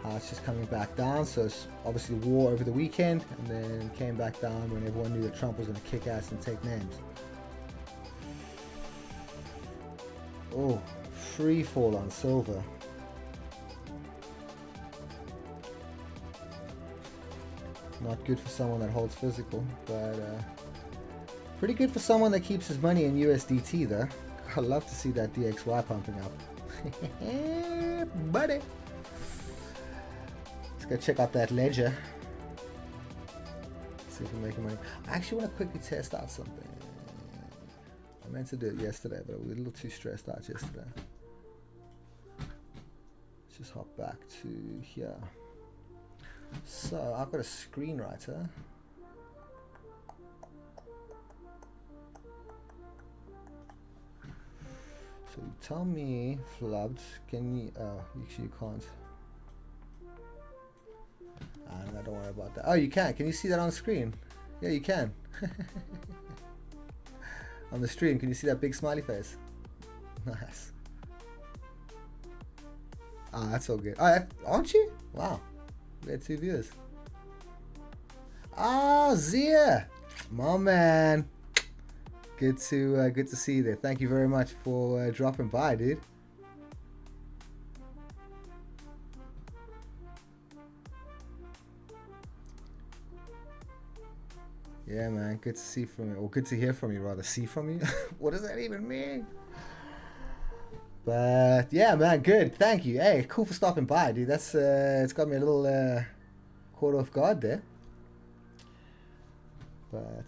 how it's just coming back down. So it's obviously war over the weekend, and then came back down when everyone knew that Trump was going to kick ass and take names. Oh, free fall on silver. Not good for someone that holds physical, but pretty good for someone that keeps his money in USDT though. I'd love to see that DXY pumping up. Buddy! Let's go check out that ledger. See if we're making money. I actually want to quickly test out something. I meant to do it yesterday, but I was a little too stressed out yesterday. Let's just hop back to here. So I've got a screenwriter. So you tell me, flubbed, can you, oh, actually you can't. I don't worry about that. Oh, you can. Can you see that on screen? Yeah, you can. On the stream, can you see that big smiley face? Nice. Ah, that's all good. Oh, aren't you? Wow. We had 2 viewers. Ah, Zia, my man. Good to see you there. Thank you very much for dropping by, dude. Yeah, man. Good to see from you, or good to hear from you, rather. See from you. What does that even mean? But yeah, man. Good. Thank you. Hey, cool for stopping by, dude. That's it's got me a little caught off guard there. But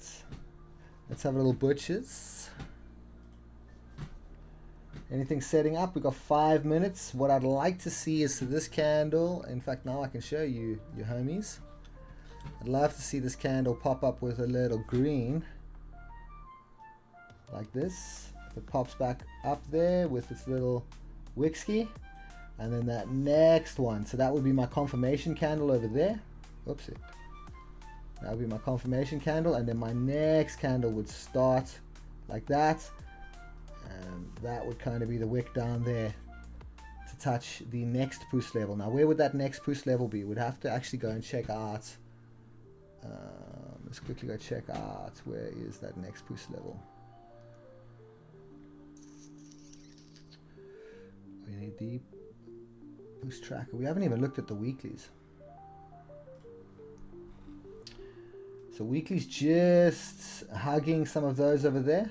let's have a little butchers. Anything setting up? We got 5 minutes. What I'd like to see is this candle. In fact, now I can show you, your homies. I'd love to see this candle pop up with a little green, like this. If it pops back up there with its little wixky, and then that next one. So that would be my confirmation candle over there. Oopsie. That would be my confirmation candle, and then my next candle would start like that, and that would kind of be the wick down there to touch the next boost level. Now, where would that next boost level be? We'd have to actually go and check out. Let's quickly go check out where is that next boost level. We need the boost tracker. We haven't even looked at the weeklies. So weekly's just hugging some of those over there.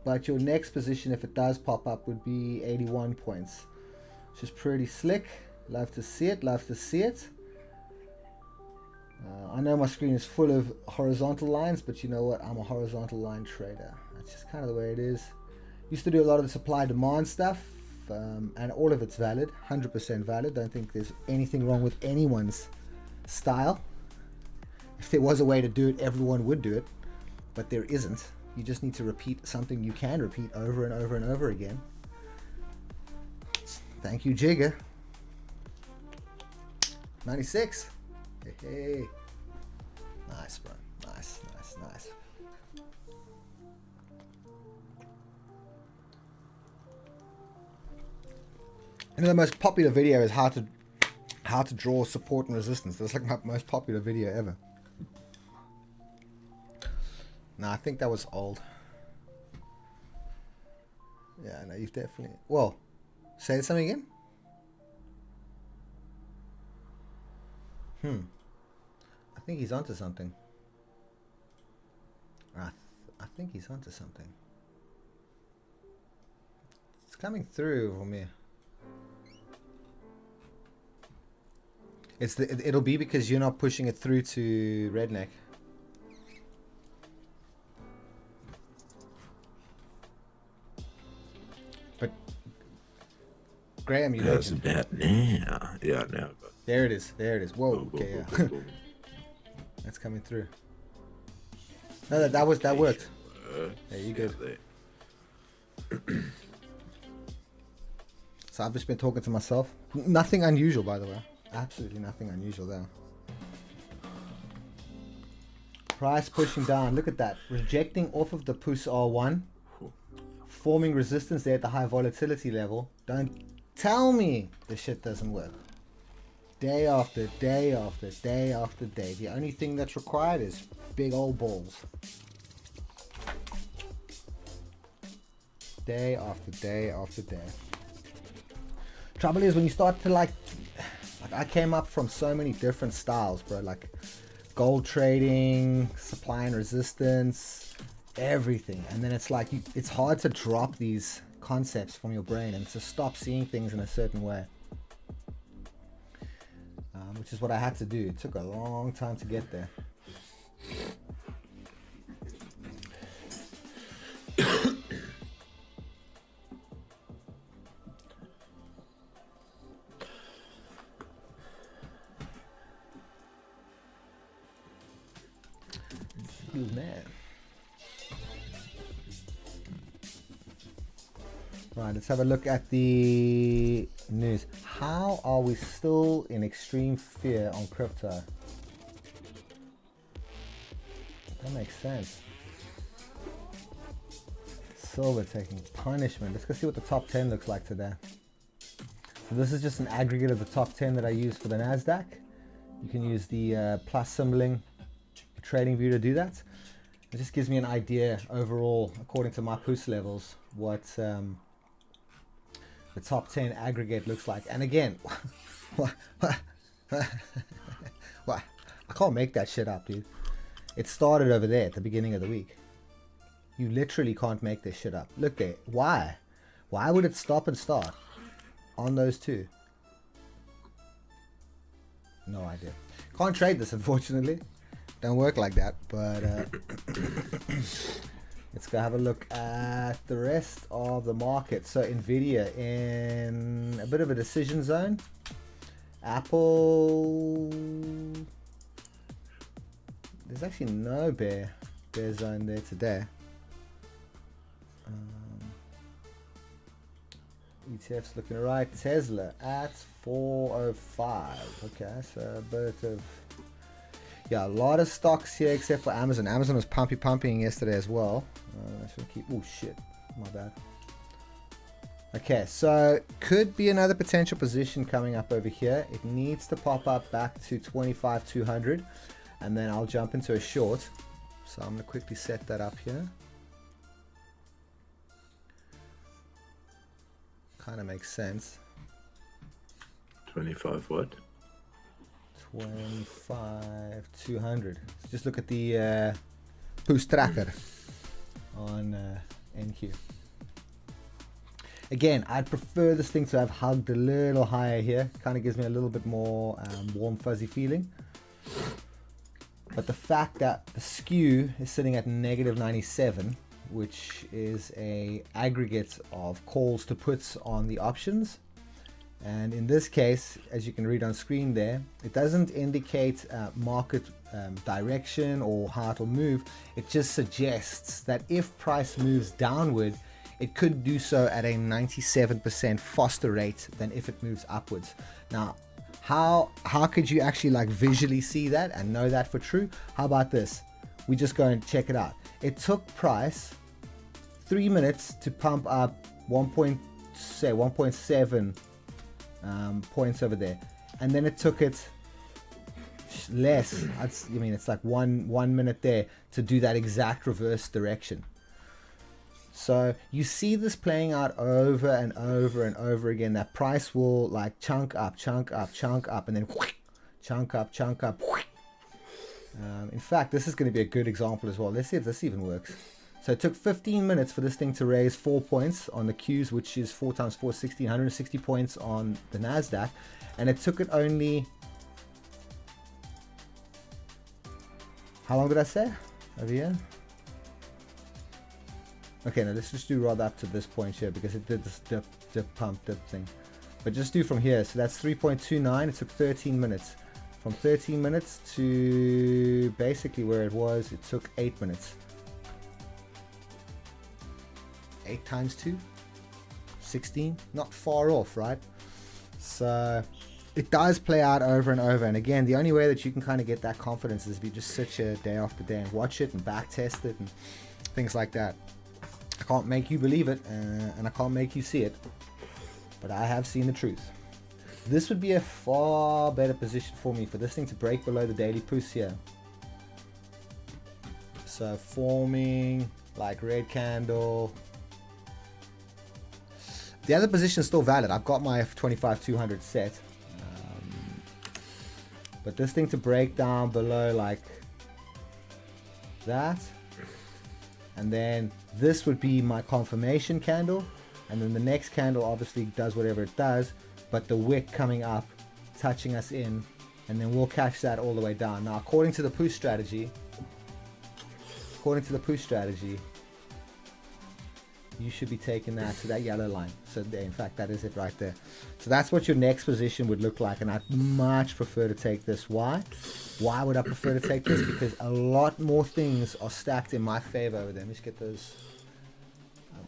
But your next position, if it does pop up, would be 81 points. Which is pretty slick. Love to see it, love to see it. I know my screen is full of horizontal lines, but you know what? I'm a horizontal line trader. That's just kind of the way it is. Used to do a lot of the supply-demand stuff, and all of it's valid, 100% valid. Don't think there's anything wrong with anyone's style. If there was a way to do it, everyone would do it, but there isn't. You just need to repeat something you can repeat over and over and over again. Thank you, Jigger. 96. Hey. Nice, bro. Nice. And the most popular video is how to draw support and resistance. That's like my most popular video ever. Nah, I think that was old. Yeah, no, you've definitely... Well, say something again? I think he's onto something. I think he's onto something. It's coming through from here. It'll be because you're not pushing it through to redneck. But Graham, you know. Yeah, now. There it is. Whoa. Okay, yeah. That's coming through. No, that worked. Yeah, you good. So I've just been talking to myself. Nothing unusual, by the way. Absolutely nothing unusual there. Price pushing down. Look at that. Rejecting off of the POES R1. Forming resistance there at the high volatility level. Don't tell me the shit doesn't work. Day after day after day after day. The only thing that's required is big old balls. Day after day after day. Trouble is when you start to like I came up from so many different styles, bro. Like gold trading, supply and resistance, everything. And then it's like it's hard to drop these concepts from your brain and to stop seeing things in a certain way. Which is what I had to do. It took a long time to get there. Man. Right, let's have a look at the news. How are we still in extreme fear on crypto? That makes sense. Silver taking punishment. Let's go see what the top 10 looks like today. So this is just an aggregate of the top 10 that I use for the Nasdaq. You can use the plus symboling trading view to do that. It just gives me an idea overall, according to my POES levels, what the top 10 aggregate looks like. And again, what? I can't make that shit up, dude. It started over there at the beginning of the week. You literally can't make this shit up. Look there. Why? Why would it stop and start on those two? No idea. Can't trade this, unfortunately. Don't work like that. But let's go have a look at the rest of the market. So Nvidia in a bit of a decision zone. Apple, there's actually no bear zone there today. ETF's looking right. Tesla at 405. Okay, so a bit of, yeah, a lot of stocks here except for Amazon. Amazon was pumping yesterday as well. I should keep, oh shit, my bad. Okay, so could be another potential position coming up over here. It needs to pop up back to 25,200 and then I'll jump into a short. So I'm going to quickly set that up here. Kind of makes sense. 25 what? 25,200. So just look at the POES tracker on NQ. Again, I'd prefer this thing to have hugged a little higher here. Kind of gives me a little bit more warm fuzzy feeling. But the fact that the skew is sitting at -97, which is a aggregate of calls to puts on the options. And in this case, as you can read on screen there, it doesn't indicate market direction or how it will move. It just suggests that if price moves downward, it could do so at a 97% faster rate than if it moves upwards. Now, how could you actually like visually see that and know that for true? How about this? We just go and check it out. It took price 3 minutes to pump up 1.7 points over there, and then it took it less. I mean, it's like one minute there to do that exact reverse direction. So you see this playing out over and over and over again. That price will like chunk up, and then chunk up. In fact, this is going to be a good example as well. Let's see if this even works. So it took 15 minutes for this thing to raise 4 points on the Qs, which is 4 times 4, 1,660 points on the Nasdaq. And it took it only, how long did I say? Over here? Okay, now let's just do rather up to this point here because it did this dip thing. But just do from here. So that's 3.29. It took 13 minutes. From 13 minutes to basically where it was, it took 8 minutes. 8 times 2, 16, not far off, right? So it does play out over and over. And again, the only way that you can kind of get that confidence is if you just sit here day after day and watch it and back test it and things like that. I can't make you believe it and I can't make you see it, but I have seen the truth. This would be a far better position for me for this thing to break below the daily POES here. So forming like red candle. The other position is still valid. I've got my 25,200 set. But this thing to break down below like that. And then this would be my confirmation candle. And then the next candle obviously does whatever it does. But the wick coming up, touching us in. And then we'll catch that all the way down. Now, according to the POES strategy, you should be taking that to that yellow line. So there, in fact, that is it right there. So that's what your next position would look like. And I'd much prefer to take this. Why? Why would I prefer to take this? Because a lot more things are stacked in my favor over there. Let me just get those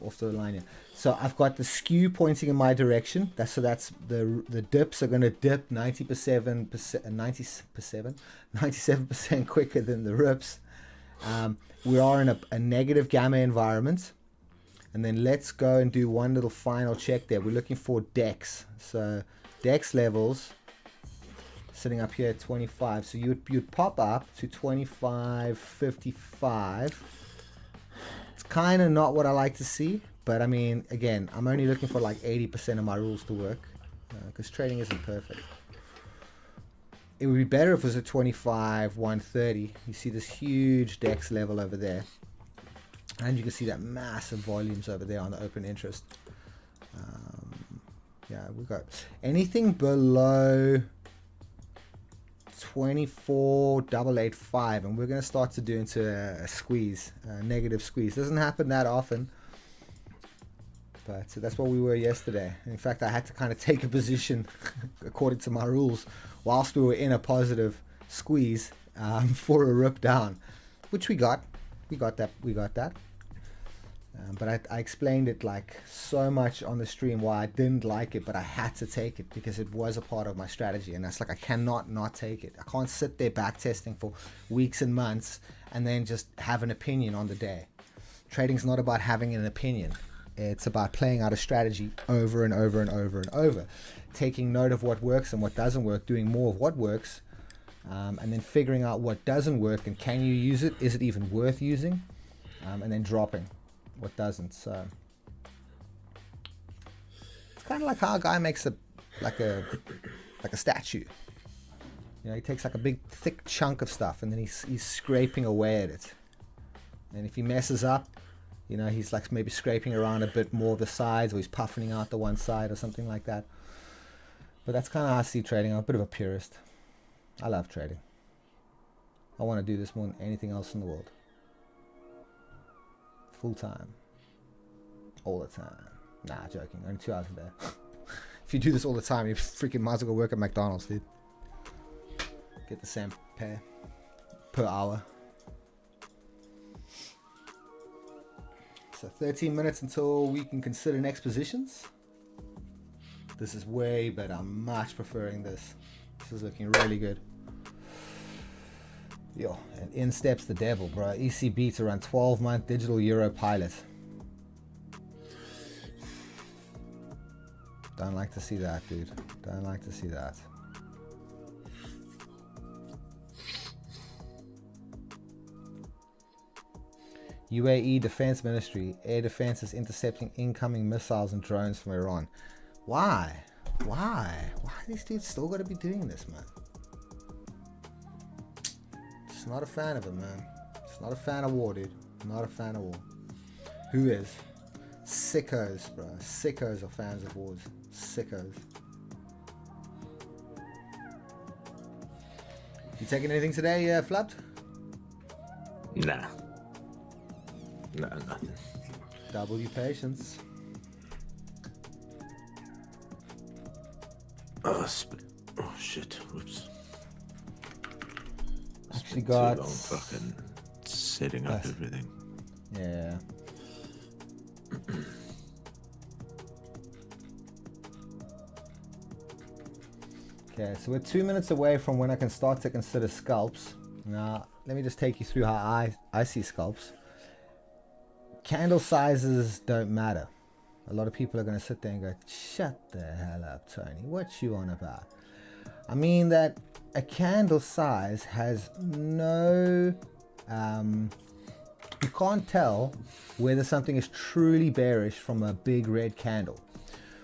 off the line here. So I've got the skew pointing in my direction. So that's the dips are going to dip 97% quicker than the rips. We are in a negative gamma environment. And then let's go and do one little final check there. We're looking for DEX. So DEX levels sitting up here at 25. So you'd pop up to 25.55. It's kind of not what I like to see, but I mean, again, I'm only looking for like 80% of my rules to work, because trading isn't perfect. It would be better if it was at 25.130. You see this huge DEX level over there, and you can see that massive volumes over there on the open interest. Yeah, we got anything below 24.885, and we're going to start to do into a squeeze, a negative squeeze. Doesn't happen that often, but that's what we were yesterday. In fact, I had to kind of take a position according to my rules whilst we were in a positive squeeze, for a rip down, which we got that. But I explained it like so much on the stream why I didn't like it, but I had to take it because it was a part of my strategy, and that's like, I cannot not take it. I can't sit there back testing for weeks and months and then just have an opinion on the day. Trading's not about having an opinion. It's about playing out a strategy over and over and over and over, taking note of what works and what doesn't work, doing more of what works, and then figuring out what doesn't work and can you use it, is it even worth using, and then dropping what doesn't. So it's kind of like how a guy makes a statue. You know, he takes like a big thick chunk of stuff and then he's scraping away at it. And if he messes up, you know, he's like maybe scraping around a bit more of the sides, or he's puffing out the one side or something like that. But that's kind of how I see trading. I'm a bit of a purist. I love trading. I want to do this more than anything else in the world. Full time. All the time. Nah, joking. Only 2 hours a day. If you do this all the time, you freaking might as well go work at McDonald's, dude. Get the same pay per hour. So 13 minutes until we can consider next positions. This is way better. I'm much preferring this. This is looking really good. Yo, and in steps the devil, bro. ECB to run 12-month digital euro pilot. Don't like to see that, dude. Don't like to see that. UAE Defense Ministry. Air defense is intercepting incoming missiles and drones from Iran. Why? Why are these dudes still got to be doing this, man? Just not a fan of it, man. Just not a fan of war, dude. Not a fan of war. Who is? Sickos, bro. Sickos are fans of wars. Sickos. You taking anything today, Flapped? Nah. No, nothing. Double your patience. Oh, shit. Whoops. Actually got... too long fucking setting up everything. Yeah. Okay, so we're 2 minutes away from when I can start to consider scalps. Now, let me just take you through how I see scalps. Candle sizes don't matter. A lot of people are going to sit there and go, shut the hell up, Tony. What you on about? I mean that a candle size has no... you can't tell whether something is truly bearish from a big red candle.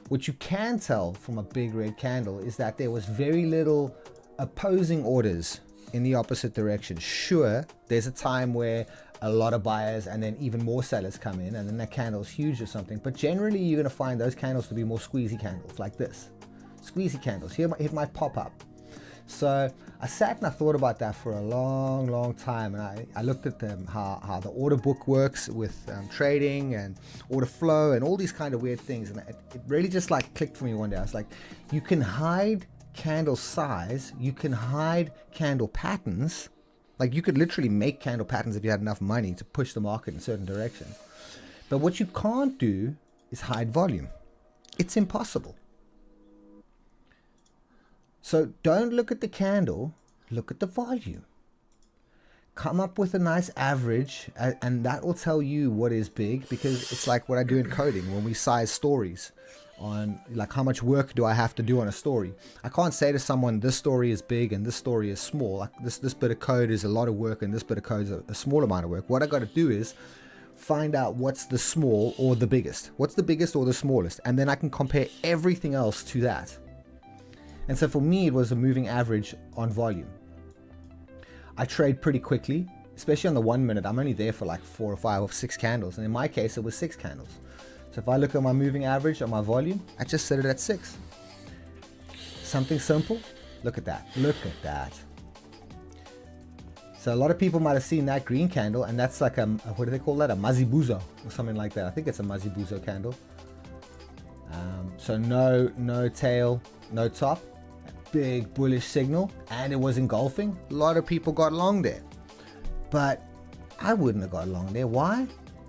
What you can tell from a big red candle is that there was very little opposing orders in the opposite direction. Sure, there's a time where a lot of buyers and then even more sellers come in, and then that candle is huge or something. But generally, you're going to find those candles to be more squeezy candles like this. Squeezy candles. Here it might pop up. So I sat and I thought about that for a long time, and I looked at them, how the order book works with trading and order flow and all these kind of weird things, and it really just like clicked for me one day. I was like, you can hide candle size, you can hide candle patterns. Like you could literally make candle patterns if you had enough money to push the market in certain directions. But what you can't do is hide volume. It's impossible. So don't look at the candle, look at the volume. Come up with a nice average, and that will tell you what is big, because it's like what I do in coding when we size stories. on like how much work do I have to do on a story. I can't say to someone this story is big and this story is small. Like this bit of code is a lot of work and this bit of code is a small amount of work. What I got to do is find out what's the small or the biggest. What's the biggest or the smallest? And then I can compare everything else to that. And so for me, it was a moving average on volume. I trade pretty quickly, especially on the 1 minute. I'm only there for like 4 or 5 or 6 candles. And in my case, it was 6 candles. So if I look at my moving average on my volume, I just set it at 6. Something simple. Look at that. Look at that. So a lot of people might have seen that green candle, and that's like what do they call that? A mazibuzo or something like that. I think it's a mazibuzo candle. So no tail, no top. Big bullish signal, and it was engulfing. A lot of people got long there. But I wouldn't have got long there. Why?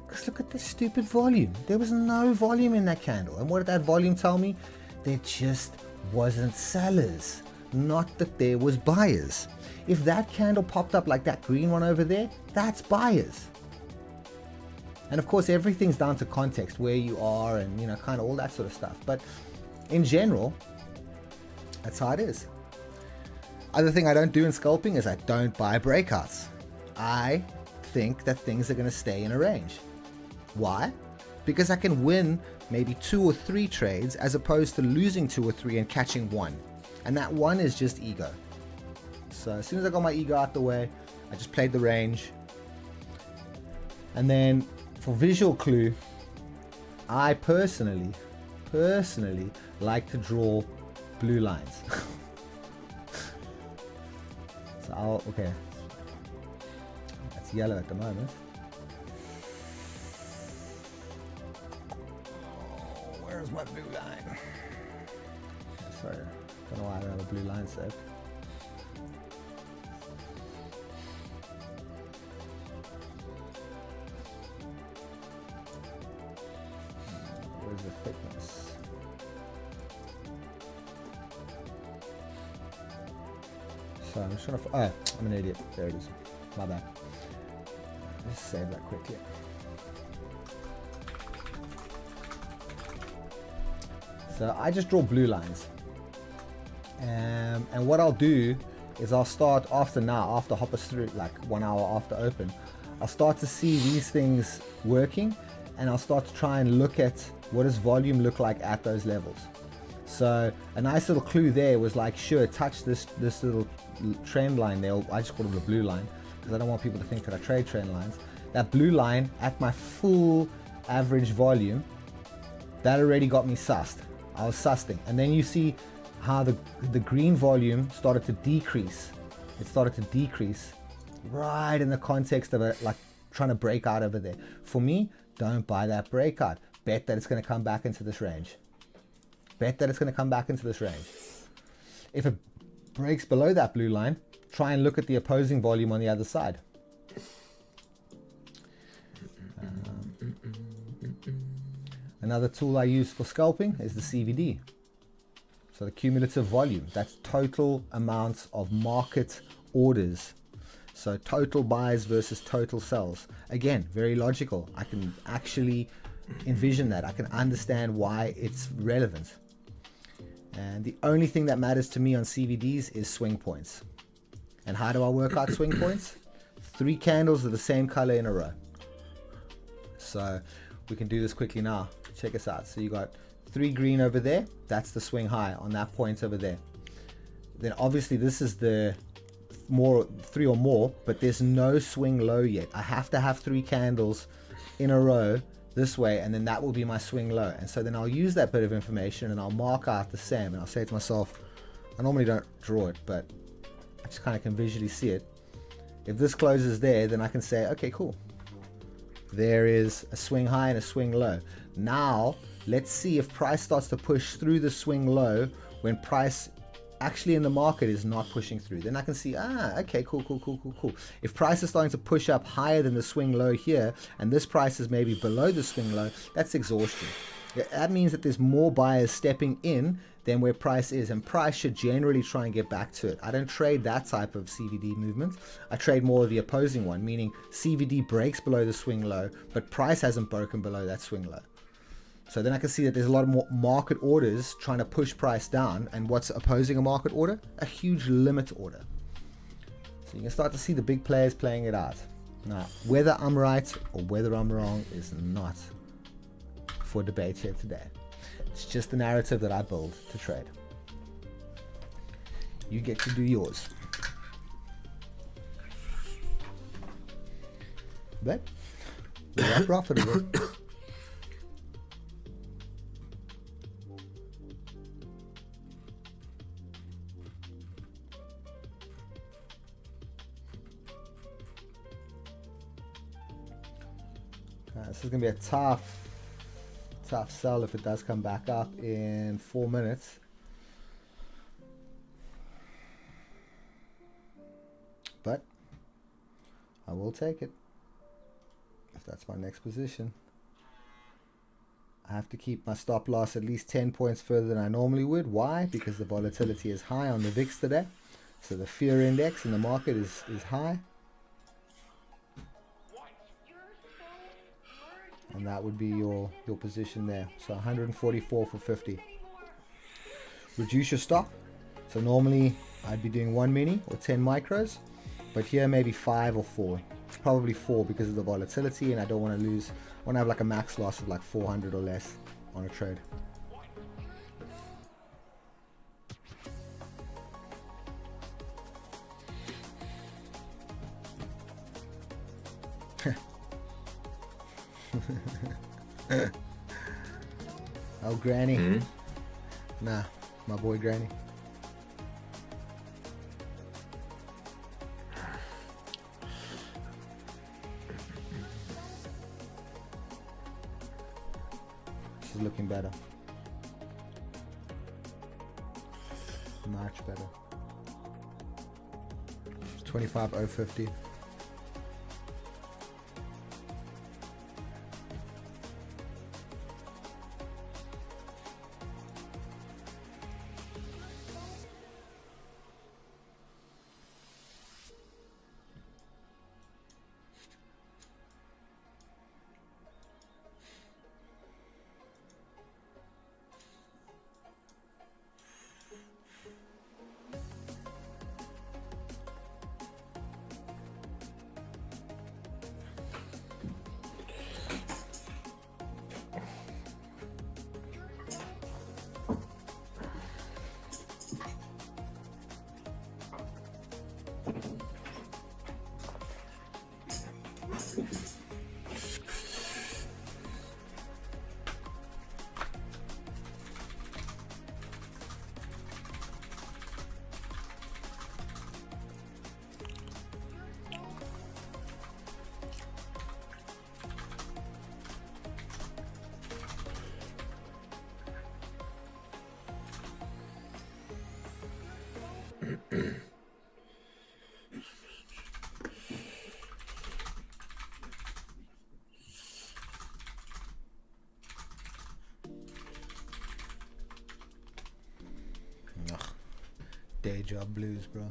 Because look at this stupid volume. There was no volume in that candle. And what did that volume tell me? There just wasn't sellers. Not that there was buyers. If that candle popped up like that green one over there, that's buyers. And of course, everything's down to context, where you are and, you know, kind of all that sort of stuff. But in general, that's how it is. Other thing I don't do in scalping is I don't buy breakouts. I think that things are going to stay in a range. Why? Because I can win maybe 2 or 3 trades as opposed to losing 2 or 3 and catching 1. And that 1 is just ego. So as soon as I got my ego out the way, I just played the range. And then for visual clue, I personally like to draw blue lines. So okay. That's yellow at the moment. Oh, where's my blue line? Sorry, don't know why I don't have a blue line set. Where's the thickness? So I'm just trying to. Oh, I'm an idiot. There it is. My bad. Let's save that quickly. So I just draw blue lines. And what I'll do is I'll start after hoppers through, like 1 hour after open, I'll start to see these things working, and I'll start to try and look at what does volume look like at those levels. So a nice little clue there was like, sure, touch this little trend line there. I just call it the blue line because I don't want people to think that I trade trend lines. That blue line at my full average volume, that already got me sussed. I was sussing. And then you see how the green volume started to decrease. It started to decrease right in the context of it, like trying to break out over there. For me, don't buy that breakout. Bet that it's going to come back into this range. Bet that it's going to come back into this range. If it breaks below that blue line, try and look at the opposing volume on the other side. Another tool I use for scalping is the CVD. So the cumulative volume, that's total amounts of market orders. So total buys versus total sells. Again, very logical. I can actually envision that. I can understand why it's relevant. And the only thing that matters to me on CVDs is swing points. And how do I work out swing points? 3 candles of the same color in a row. So we can do this quickly now. Check us out. So you got 3 green over there. That's the swing high on that point over there. Then obviously this is the 3 or more, but there's no swing low yet. I have to have 3 candles in a row this way, and then that will be my swing low. And so then I'll use that bit of information and I'll mark out the same, and I'll say to myself, I normally don't draw it, but I just kind of can visually see it. If this closes there, then I can say, okay, cool. There is a swing high and a swing low. Now, let's see if price starts to push through the swing low when price actually in the market is not pushing through. Then I can see, okay, cool. If price is starting to push up higher than the swing low here, and this price is maybe below the swing low, that's exhaustion. That means that there's more buyers stepping in than where price is, and price should generally try and get back to it. I don't trade that type of CVD movement. I trade more of the opposing one, meaning CVD breaks below the swing low, but price hasn't broken below that swing low. So then I can see that there's a lot more market orders trying to push price down. And what's opposing a market order? A huge limit order. So you can start to see the big players playing it out. Now, whether I'm right or whether I'm wrong is not for debate here today. It's just the narrative that I build to trade. You get to do yours. But we are profitable. This is going to be a tough sell if it does come back up in 4 minutes. But I will take it if that's my next position. I have to keep my stop loss at least 10 points further than I normally would. Why? Because the volatility is high on the VIX today. So the fear index in the market is high. And that would be your position there. So 144 for 50. Reduce your stop. So normally I'd be doing 1 mini or 10 micros. But here maybe 5 or 4. Probably 4 because of the volatility, and I don't want to lose. I want to have like a max loss of like 400 or less on a trade. Oh, Granny. Nah, my boy Granny. She's looking better. Much better. 25.050. Day job blues, bro.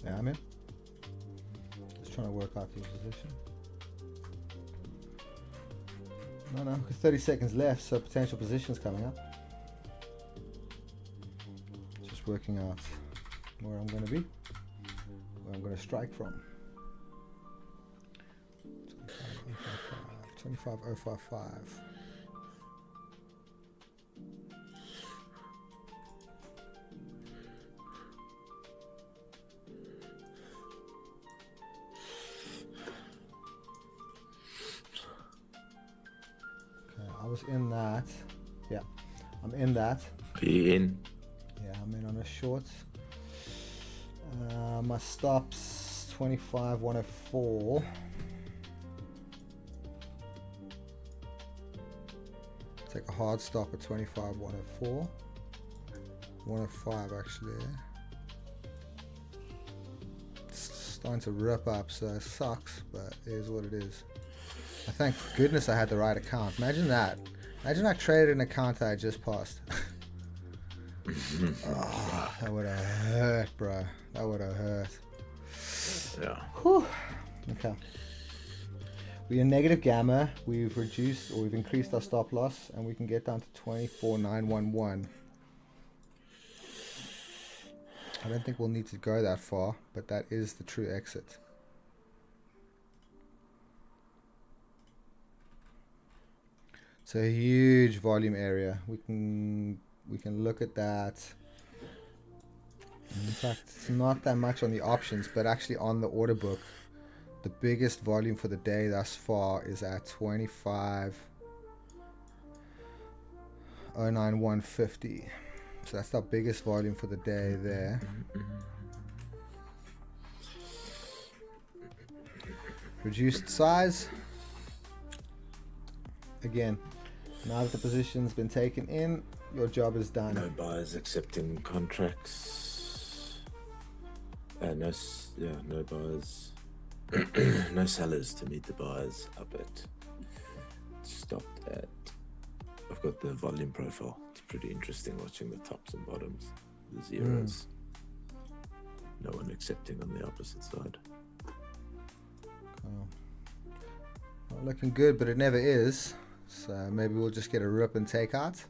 Yeah, I'm in. Just trying to work out the position. No, 30 seconds left, so potential positions coming up. Just working out where I'm going to be, where I'm going to strike from. 25,055. Okay, I was in that. Yeah, I'm in that. Be in. Yeah, I'm in on a short. My stop's 25,104. Take a hard stop at 25,104. 105 actually. It's starting to rip up, so it sucks, but it is what it is. I thank goodness I had the right account. Imagine that. Imagine I traded an account that I just passed. Oh, that would have hurt, bro. That would have hurt. Yeah. Whew. Okay. We're in negative gamma. We've reduced, or we've increased our stop loss, and we can get down to 24,911. I don't think we'll need to go that far, but that is the true exit. It's a huge volume area. We can look at that. In fact, it's not that much on the options, but actually on the order book, the biggest volume for the day thus far is at 25,09150. So that's the biggest volume for the day there. Reduced size. Again, now that the position's been taken in, your job is done. No buyers accepting contracts. No buyers. No sellers to meet the buyers up at. Stopped at. I've got the volume profile. It's pretty interesting watching the tops and bottoms, the zeros. No one accepting on the opposite side. Oh. Not looking good, but it never is. So maybe we'll just get a rip and take out.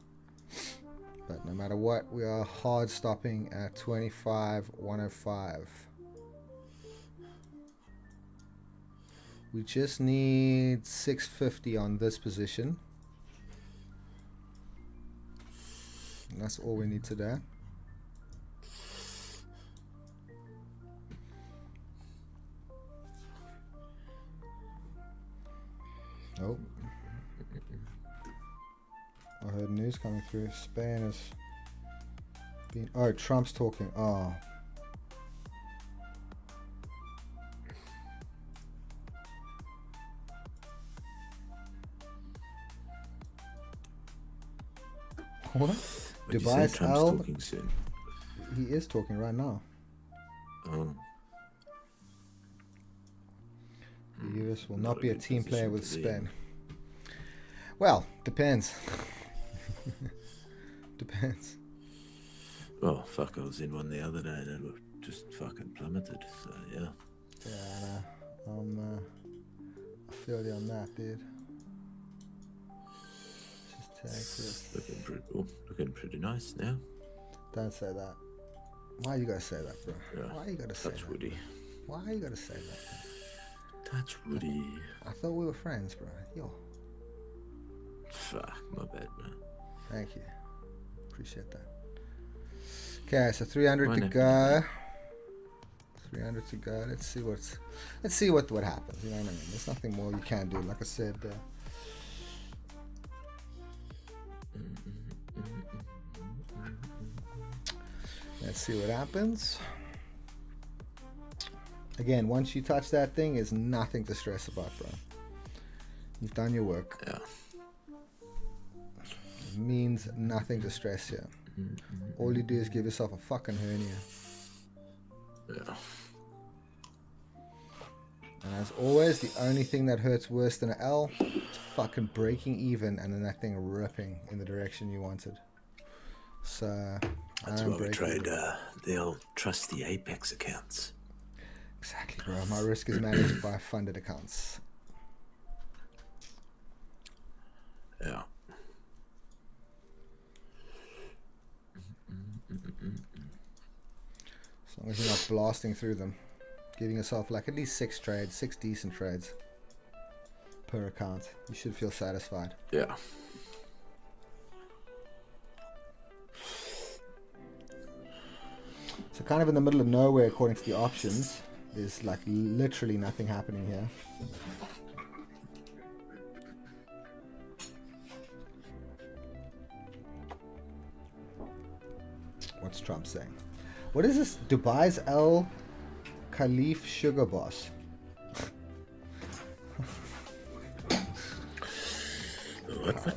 But no matter what, we are hard stopping at 25,105. We just need 650 on this position. And that's all we need today. Oh. I heard news coming through. Spain is being... Oh, Trump's talking. Oh. What? Dubai's Trump's talking soon. He is talking right now. Oh. The US will not be a team player with Spain. Well, depends. Depends. Well, fuck, I was in one the other day and it just fucking plummeted, so yeah. Yeah, I know. I feel you on that, dude. Just take this. Looking pretty nice now. Don't say that. Why you gotta say that, bro? Yeah. Why you gotta say that? Touch woody. Why you gotta say that, bro? Touch woody. I thought we were friends, bro. Yo. Fuck, my bad, man. Thank you. Appreciate that. Okay, so 300 to go. 300 to go. Let's see what happens. You know what I mean? There's nothing more you can do. Like I said. Let's see what happens. Again, once you touch that thing, it's nothing to stress about, bro. You've done your work. Yeah. It means nothing to stress here. All you do is give yourself a fucking hernia. Yeah. And as always, the only thing that hurts worse than an L is fucking breaking even and then that thing ripping in the direction you wanted. So that's why we trade the old trusty Apex accounts. Exactly, bro. My risk is managed by funded accounts. Yeah. As long as you're not blasting through them. Giving yourself like at least 6 trades, 6 decent trades per account. You should feel satisfied. Yeah. So kind of in the middle of nowhere according to the options. There's like literally nothing happening here. What's Trump saying? What is this? Dubai's Al Khalif Sugar Boss. What?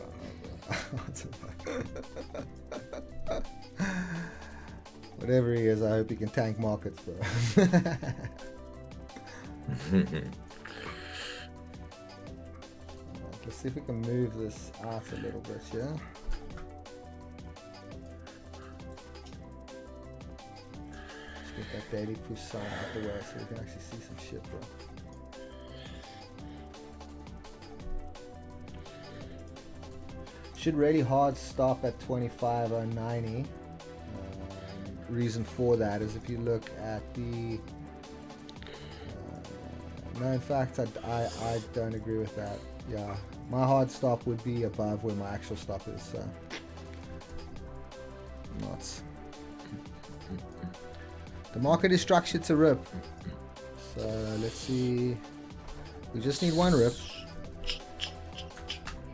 Whatever he is, I hope he can tank markets though. Let's see if we can move this out a little bit, yeah? Let's get that daily push sign out the way so we can actually see some shit, bro. Should really hard stop at 25,090. Reason for that is if you look at the no, in fact I don't agree with that. Yeah, my hard stop would be above where my actual stop is, so nuts. The market is structured to rip, so let's see. We just need one rip,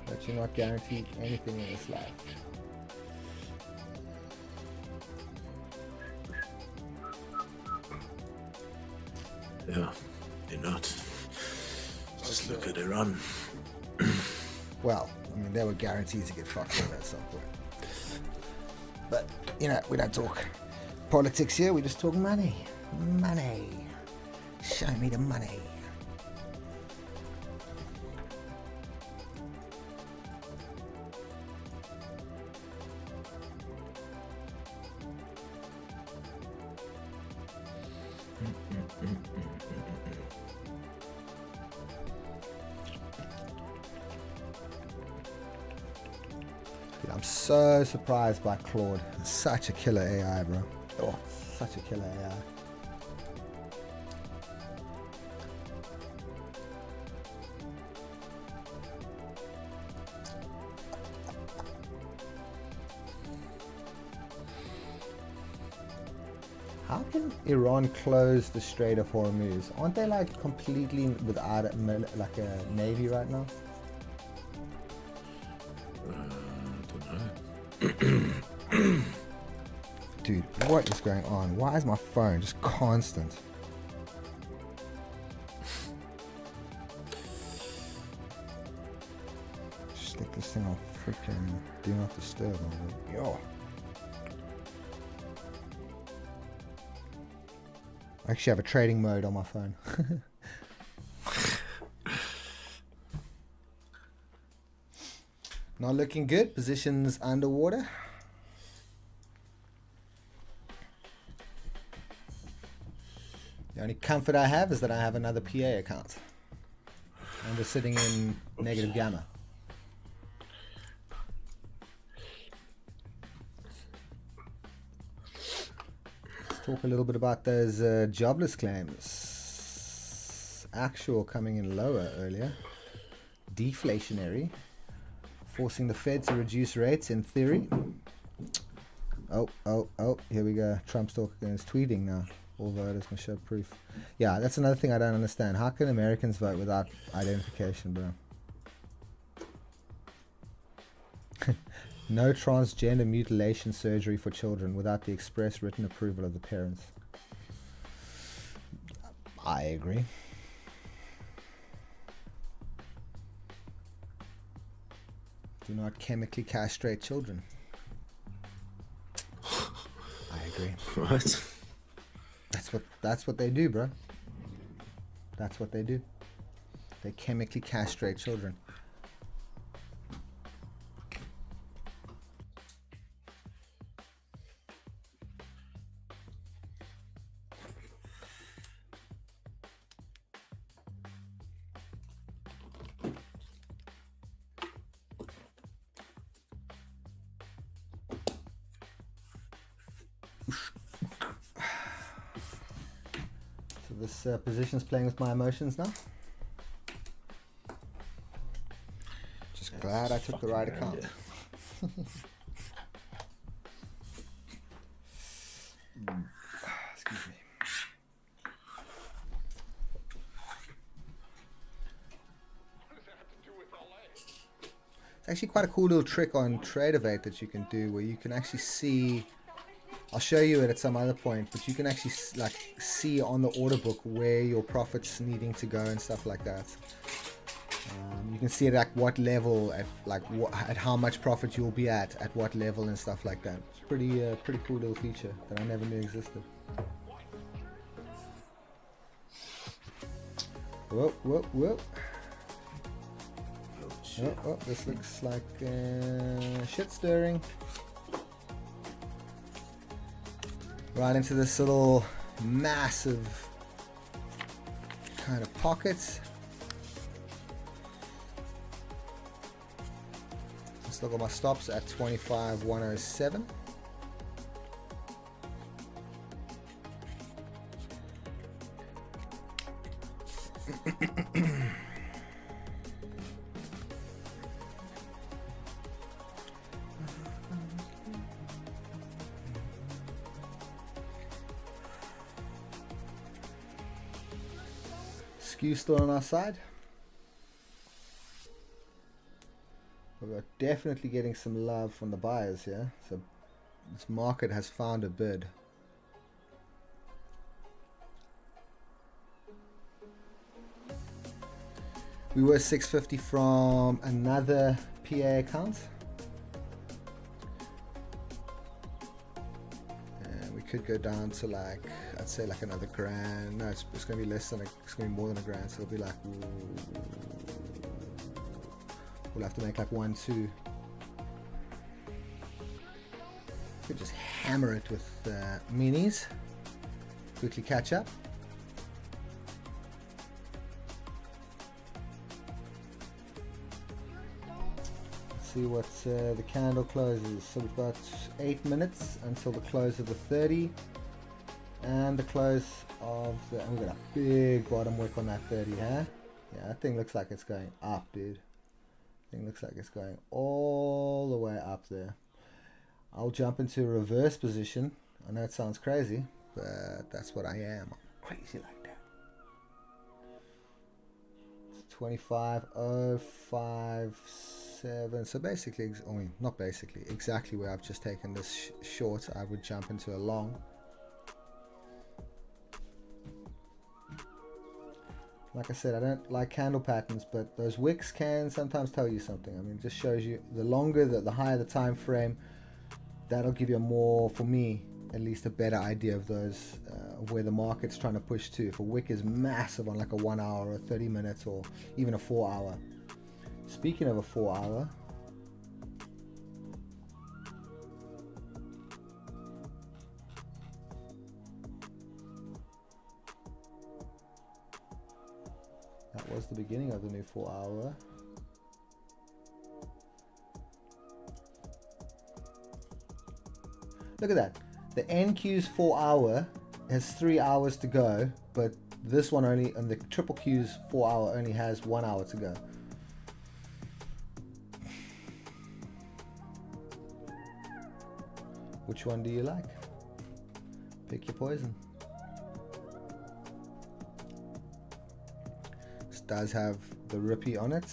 but you're not guaranteed anything in this life. Yeah, you're not. Just look at Iran. Well, I mean, they were guaranteed to get fucked up at some point. But, you know, we don't talk politics here, we just talk money. Money. Show me the money. I'm so surprised by Claude. It's such a killer AI, bro. Oh, such a killer AI. How can Iran close the Strait of Hormuz? Aren't they like completely without like a navy right now? Dude, what is going on? Why is my phone just constant? Just stick this thing on freaking do not disturb. Yo. I actually have a trading mode on my phone. Not looking good. Positions underwater. The only comfort I have is that I have another PA account. And we're sitting in negative gamma. Let's talk a little bit about those jobless claims. Actual coming in lower earlier. Deflationary. Forcing the Fed to reduce rates in theory. Oh, here we go. Trump's talking is tweeting now. All voters can show proof. Yeah, that's another thing I don't understand. How can Americans vote without identification, bro? No transgender mutilation surgery for children without the express written approval of the parents. I agree. Do not chemically castrate children. I agree. What? That's what they do, bro. That's what they do. They chemically castrate children. This position's playing with my emotions now. Glad I took the right account. Excuse me. It's actually quite a cool little trick on Tradeovate that you can do, where you can actually see. I'll show you it at some other point, but you can actually like see on the order book where your profits needing to go and stuff like that. You can see at like what level, at like at how much profit you'll be at what level and stuff like that. It's pretty cool little feature that I never knew existed. Whoa, whoa, whoa. Oh, this looks like shit stirring. Right into this little massive kind of pocket. Let's look at my stops at 25,107. Skew still on our side. We're definitely getting some love from the buyers here. So this market has found a bid. We were 650 from another PA account. And we could go down to like, I'd say like another grand. No, it's going to be less than, it's going to be more than a grand. So it'll be like, we'll have to make like 1-2. Could just hammer it with minis. Quickly catch up. See what the candle closes. So we've got 8 minutes until the close of the 30 and the close of the, and we've got a big bottom wick on that 30, huh? Yeah, that thing looks like it's going up, dude. Thing looks like it's going all the way up there. I'll jump into a reverse position. I know it sounds crazy, but that's what I am. I'm crazy like that. 25,057. So basically, I mean, not basically, exactly where I've just taken this short, I would jump into a long. Like I said, I don't like candle patterns, but those wicks can sometimes tell you something. I mean, it just shows you the longer, the higher the time frame, that'll give you a more, for me, at least a better idea of those, of where the market's trying to push to. If a wick is massive on like a 1 hour or 30 minutes or even a 4 hour. Speaking of a 4 hour, that was the beginning of the new 4 hour. Look at that. The NQ's 4 hour has 3 hours to go, but this one only, and the triple Q's 4 hour only has 1 hour to go. Which one do you like? Pick your poison. This does have the Rippy on it.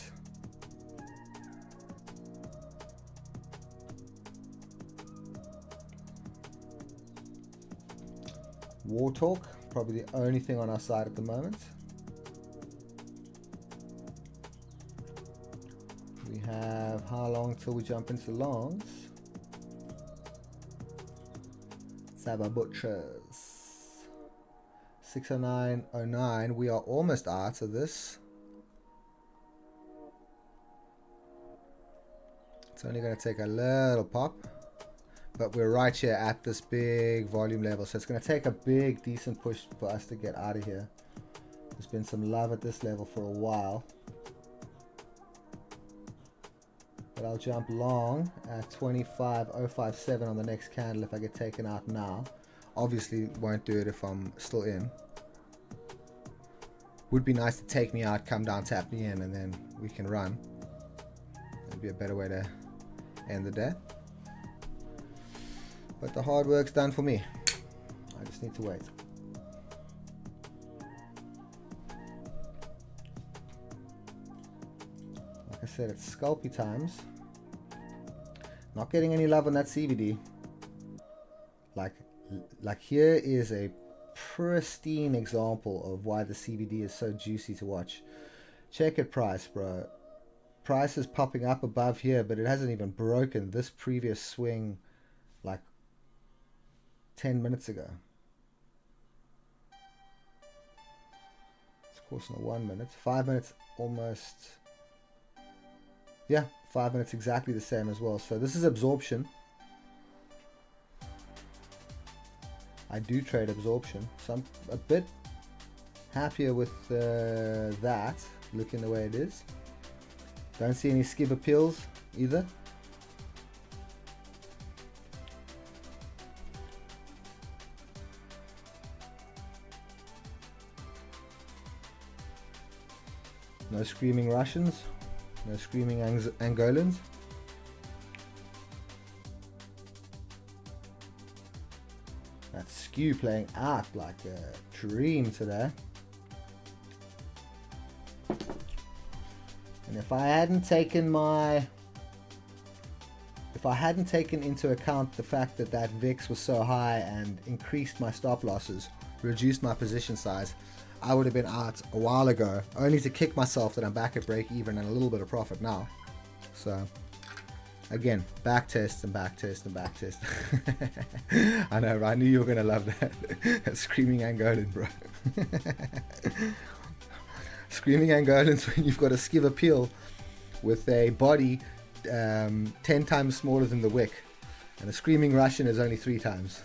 War Talk, probably the only thing on our side at the moment. We have how long till we jump into longs? Saba Butchers. 609.09. We are almost out of this. It's only going to take a little pop. But we're right here at this big volume level. So it's going to take a big, decent push for us to get out of here. There's been some love at this level for a while. But I'll jump long at 25,057 on the next candle if I get taken out now. Obviously won't do it if I'm still in. Would be nice to take me out, come down, tap me in, and then we can run. Could be a better way to end the day. But the hard work's done for me. I just need to wait. Like I said, it's scalpy times. Not getting any love on that CVD. Like here is a pristine example of why the CVD is so juicy to watch. Check it, price, bro. Price is popping up above here, but it hasn't even broken this previous swing like 10 minutes ago. Of course, not 1 minute. 5 minutes almost. Yeah, 5 minutes exactly the same as well. So this is absorption. I do trade absorption, so I'm a bit happier with that, looking the way it is. Don't see any skip appeals either. No screaming Russians, no screaming Angolans. That skew playing out like a dream today. And if I hadn't taken into account the fact that that VIX was so high and increased my stop losses, reduced my position size, I would have been out a while ago, only to kick myself that I'm back at break even and a little bit of profit now. So again, back test and back test and back test. I know, I knew you were going to love that. That screaming Angolan, bro. Screaming Angolans when you've got a skiv appeal with a body 10 times smaller than the wick. And a screaming Russian is only 3 times.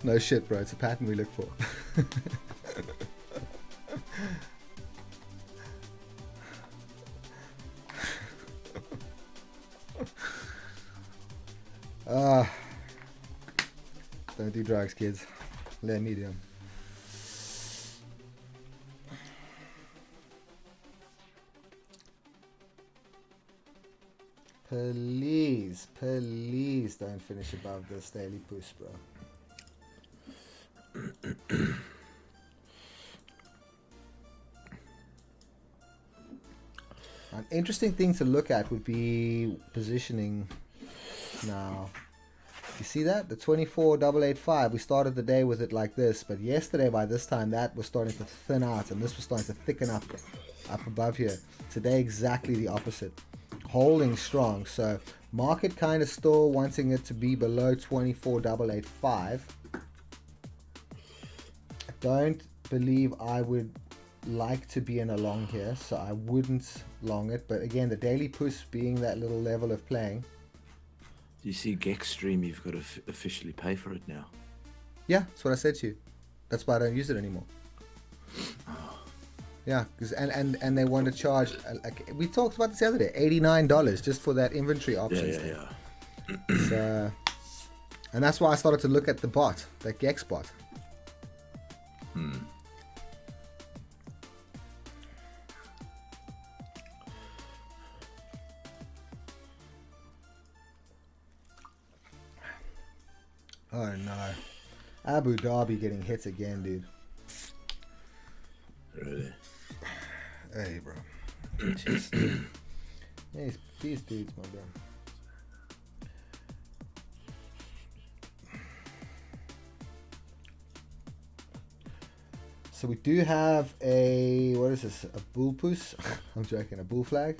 No shit, bro. It's a pattern we look for. Don't do drugs, kids. Let me do them. Please, please don't finish above this daily push, bro. An interesting thing to look at would be positioning now. You see that? The 24,885, we started the day with it like this, but yesterday by this time that was starting to thin out and this was starting to thicken up above here. Today exactly the opposite. Holding strong, so market kind of still wanting it to be below 24,885. I don't believe I would like to be in a long here, so I wouldn't long it, but again the daily push being that little level of playing. Do you see Gex stream? You've got to officially pay for it now. Yeah, that's what I said to you. That's why I don't use it anymore. Oh. Yeah, because and they want to charge like we talked about this the other day, $89 just for that inventory options. Yeah. So, and that's why I started to look at the bot, that Gex bot. Oh no. Abu Dhabi getting hits again, dude. Really? Hey, bro. Just, these dudes, my bro. So we do have a, what is this? A bull push? I'm joking, a bull flag.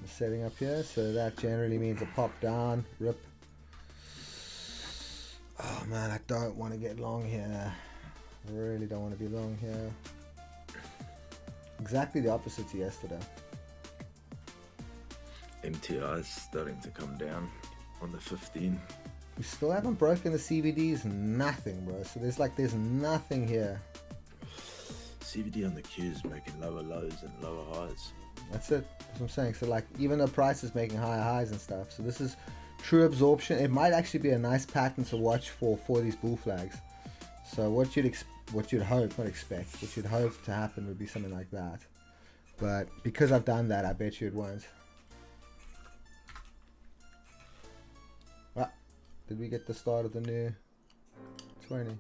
Setting up here. So that generally means a pop down, rip. Oh man, I don't want to get long here. I really don't want to be long here. Exactly the opposite to yesterday. MTI is starting to come down on the 15. We still haven't broken the CVDs, nothing, bro. So there's nothing here. CVD on the Q is making lower lows and lower highs. That's it. That's what I'm saying. So like even the price is making higher highs and stuff. So this is true absorption. It might actually be a nice pattern to watch for these bull flags. So what you'd hope, not expect, what you'd hope to happen would be something like that. But because I've done that, I bet you it won't. Ah, did we get the start of the new 20?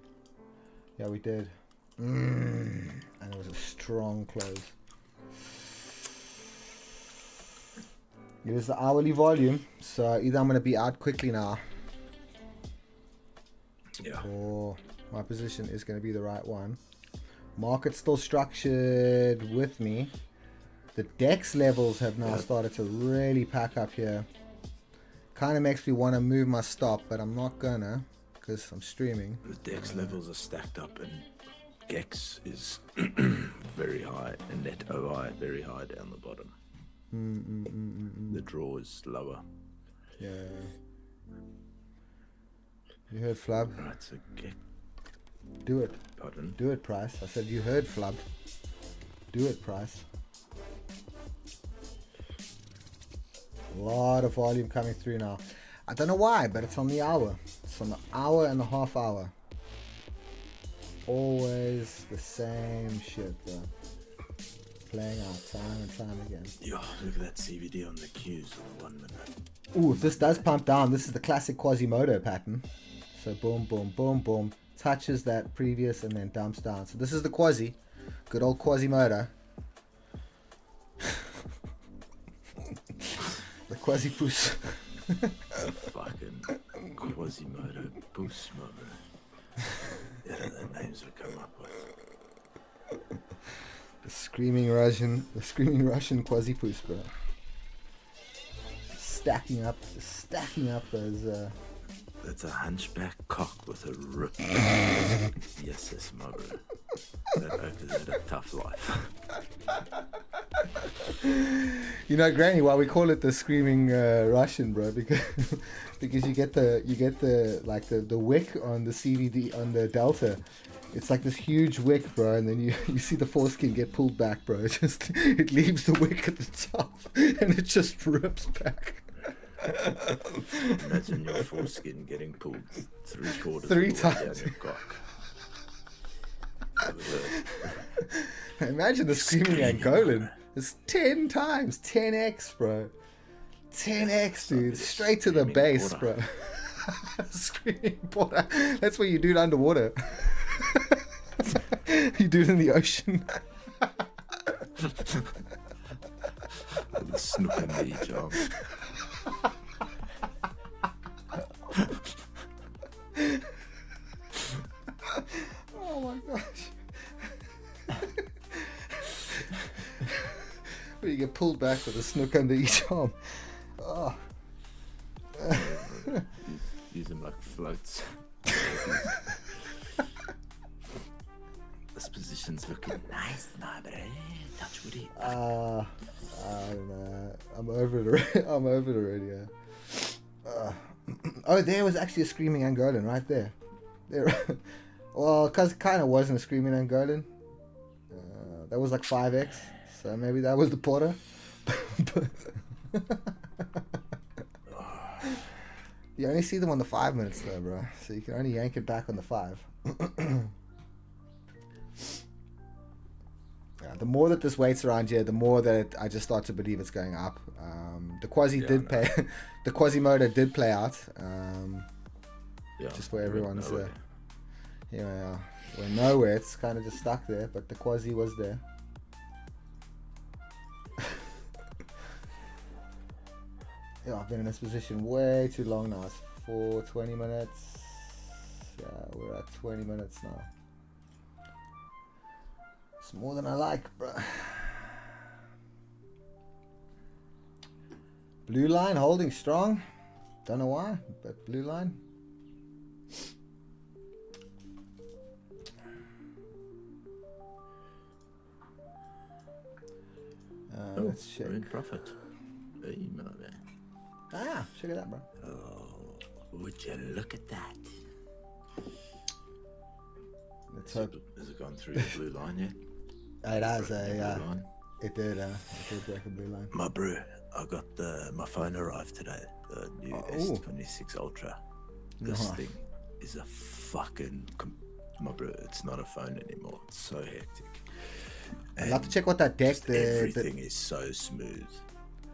Yeah, we did. And it was a strong close. It is the hourly volume, so either I'm going to be out quickly now, or my position is going to be the right one. Market's still structured with me. The DEX levels have now started to really pack up here. Kind of makes me want to move my stop, but I'm not gonna, because I'm streaming. The DEX levels are stacked up, and GEX is very high, and net OI very high down the bottom. The draw is lower. Yeah. You heard Flub? Right, so GEX. Do it. Pardon? Do it, Price. I said you heard Flub. Do it, Price. A lot of volume coming through now. I don't know why, but it's on the hour. It's on the hour and the half hour. Always the same shit, bro. Playing out time and time again. Yeah, look at that CVD on the Qs on the 1 minute. Ooh, if this does pump down, this is the classic Quasimodo pattern. So boom, boom, boom, boom. Touches that previous and then dumps down. So this is the Quasi. Good old Quasimodo. The Quasi Poos. Fucking Quasimodo Poosmodo. Yeah, the names we come up with. The screaming Russian Quasi Poos, bro. Stacking up those. That's a hunchback cock with a rip. Yes, my bro. That oak has had a tough life. You know, Granny, why we call it the screaming Russian, bro? Because you get the like the wick on the CVD on the Delta. It's like this huge wick, bro, and then you see the foreskin get pulled back, bro. It leaves the wick at the top, and it just rips back. Imagine your foreskin getting pulled 3/4 Three of the way times. down your cock. Imagine the screaming Angolan. It's 10 times, 10x, bro. 10x, dude. Straight to the base, bro. Screaming border. That's what you do it underwater. You do it in the ocean. The snook in the job. Oh my gosh. Where you get pulled back with a snook under each arm. Oh. Use them like floats. This position's looking nice now, bro. Touch woody. I don't know. I'm over it already. Yeah. Oh, there was actually a screaming Angolan right there. Well, because kind of wasn't a screaming Angolan. That was like 5x. So maybe that was the Porter. You only see them on the 5 minutes though, bro. So you can only yank it back on the 5. Yeah, the more that this waits around here, the more that I just start to believe it's going up. The Quasi did pay. The Quasimodo did play out. Just for everyone's. Yeah, we're nowhere. It's kind of just stuck there, but the Quasi was there. Yeah, I've been in this position way too long now. It's for 20 minutes. Yeah, we're at 20 minutes now. It's more than I like, bro. Blue line holding strong. Don't know why, but blue line. Let's check. We're in profit. Hey, man. Ah, check it out, bro. Oh, would you look at that? Let's hope. Has it gone through the blue line yet? It has, yeah. It did break the blue line. My bro, I got my phone arrived today. The new S26 Ultra. This thing is a fucking my bro. It's not a phone anymore. It's so hectic. I'd love to check what that deck. Everything is so smooth.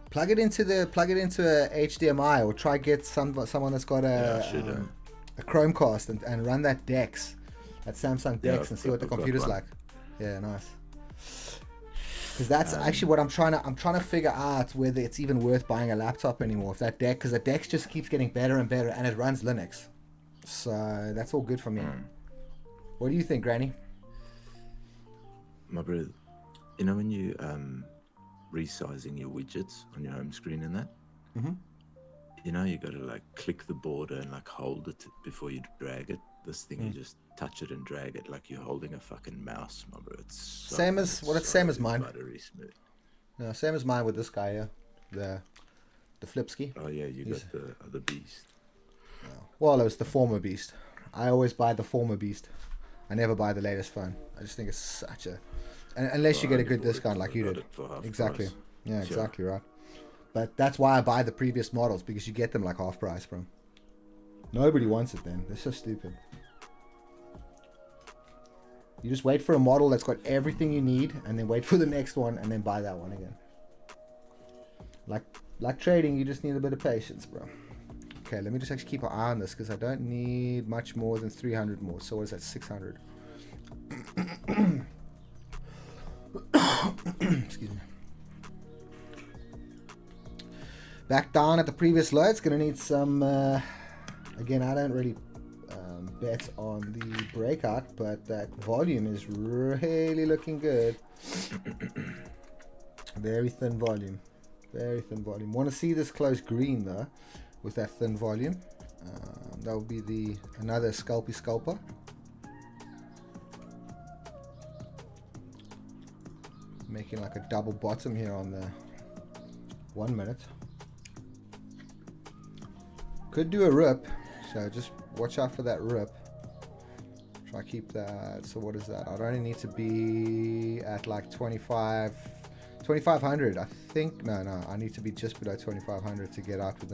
Plug it into a HDMI, or try get someone that's got a Chromecast and run that Dex, that Samsung Dex, and see what the computer's like. Yeah, nice. Because that's actually what I'm trying to figure out, whether it's even worth buying a laptop anymore. If that deck, because the Dex just keeps getting better and better, and it runs Linux, so that's all good for me. What do you think, Granny? My brother, you know when you resizing your widgets on your home screen and that, you know, you got to like click the border and like hold it before you drag it. This thing, you just touch it and drag it like you're holding a fucking mouse, my bro. It's so, same as mine. Buttery smooth. No, same as mine with this guy here, the Flipski. Oh yeah, you got the other beast. Well, it was the former beast. I always buy the former beast. I never buy the latest phone. I just think it's such a, unless you get a good discount like you did. Exactly. Price. Yeah, exactly right. But that's why I buy the previous models, because you get them like half price, bro. Nobody wants it then. They're so stupid. You just wait for a model that's got everything you need, and then wait for the next one, and then buy that one again. Like trading, you just need a bit of patience, bro. Okay, let me just actually keep an eye on this, because I don't need much more than 300 more. So what is that, 600? Excuse me. Back down at the previous low. It's going to need some... again, I don't really bet on the breakout, but that volume is really looking good. Very thin volume. Very thin volume. Want to see this close green, though, with that thin volume. That would be another scalper. Making like a double bottom here on the 1 minute. Could do a rip, so just watch out for that rip. Try to keep that. So what is that? I'd only need to be at like 2,500. I think. No, I need to be just below 2,500 to get up with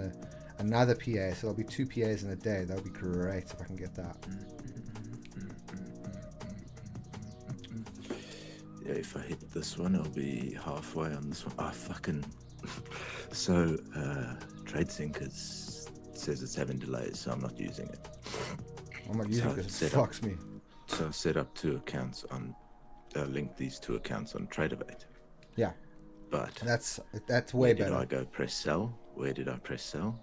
another PA. So there'll be 2 PAs in a day. That would be great if I can get that. Yeah, if I hit this one, I'll be halfway on this one. Fucking. So, TradeSync says it's having delays, so I'm not using it. I'm not using it because it fucks me. So I've set up 2 accounts on, linked these 2 accounts on TradeAvate. Yeah. But that's way better. Where did I go press sell? Where did I press sell?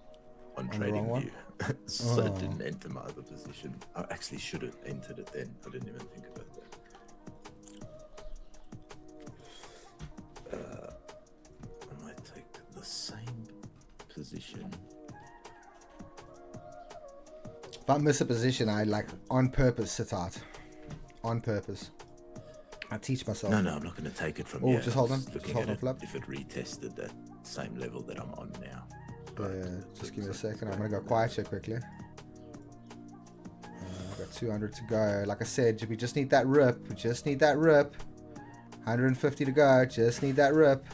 On TradingView. So I didn't enter my other position. I actually should have entered it then. I didn't even think about that. I might take the same position. If I miss a position, I like on purpose sit out. On purpose. I teach myself. No, I'm not going to take it from here. Just hold on. Looking just hold at on, Flip. If it retested that same level that I'm on now. Just give me a second. I'm going to go quiet check quickly. I've got 200 to go. Like I said, we just need that rip. 150 to go. Just need that rip.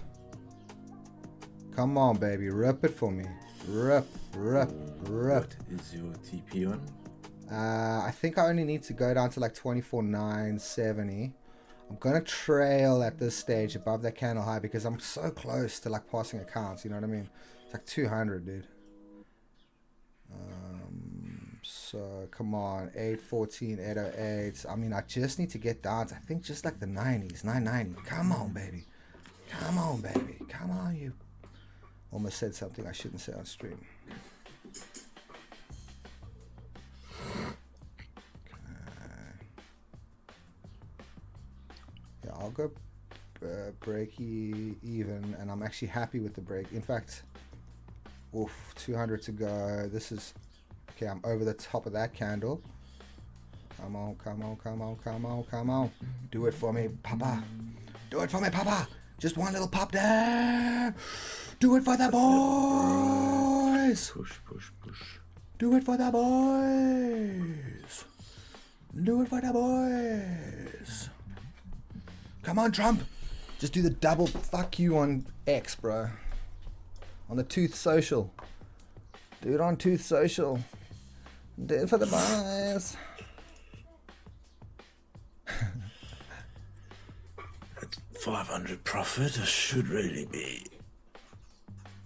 Come on, baby. Rip it for me. Rip. What is your TP on? I think I only need to go down to like 24,970. I'm gonna trail at this stage above that candle high because I'm so close to like passing accounts. You know what I mean? It's like 200, dude. So come on, 814, 808. I mean, I just need to get down to, I think, just like the 90s, 990. Come on, baby. Come on, you. Almost said something I shouldn't say on stream. Yeah, I'll go break even, and I'm actually happy with the break. In fact, 200 to go. This is okay. I'm over the top of that candle. Come on. Do it for me, Papa. Just one little pop down. Do it for the boys. Push. Do it for the boys. Come on, Trump. Just do the double fuck you on X, bro. On the Tooth Social. Do it on Tooth Social. Do it for the boys. At 500 profit, I should really be.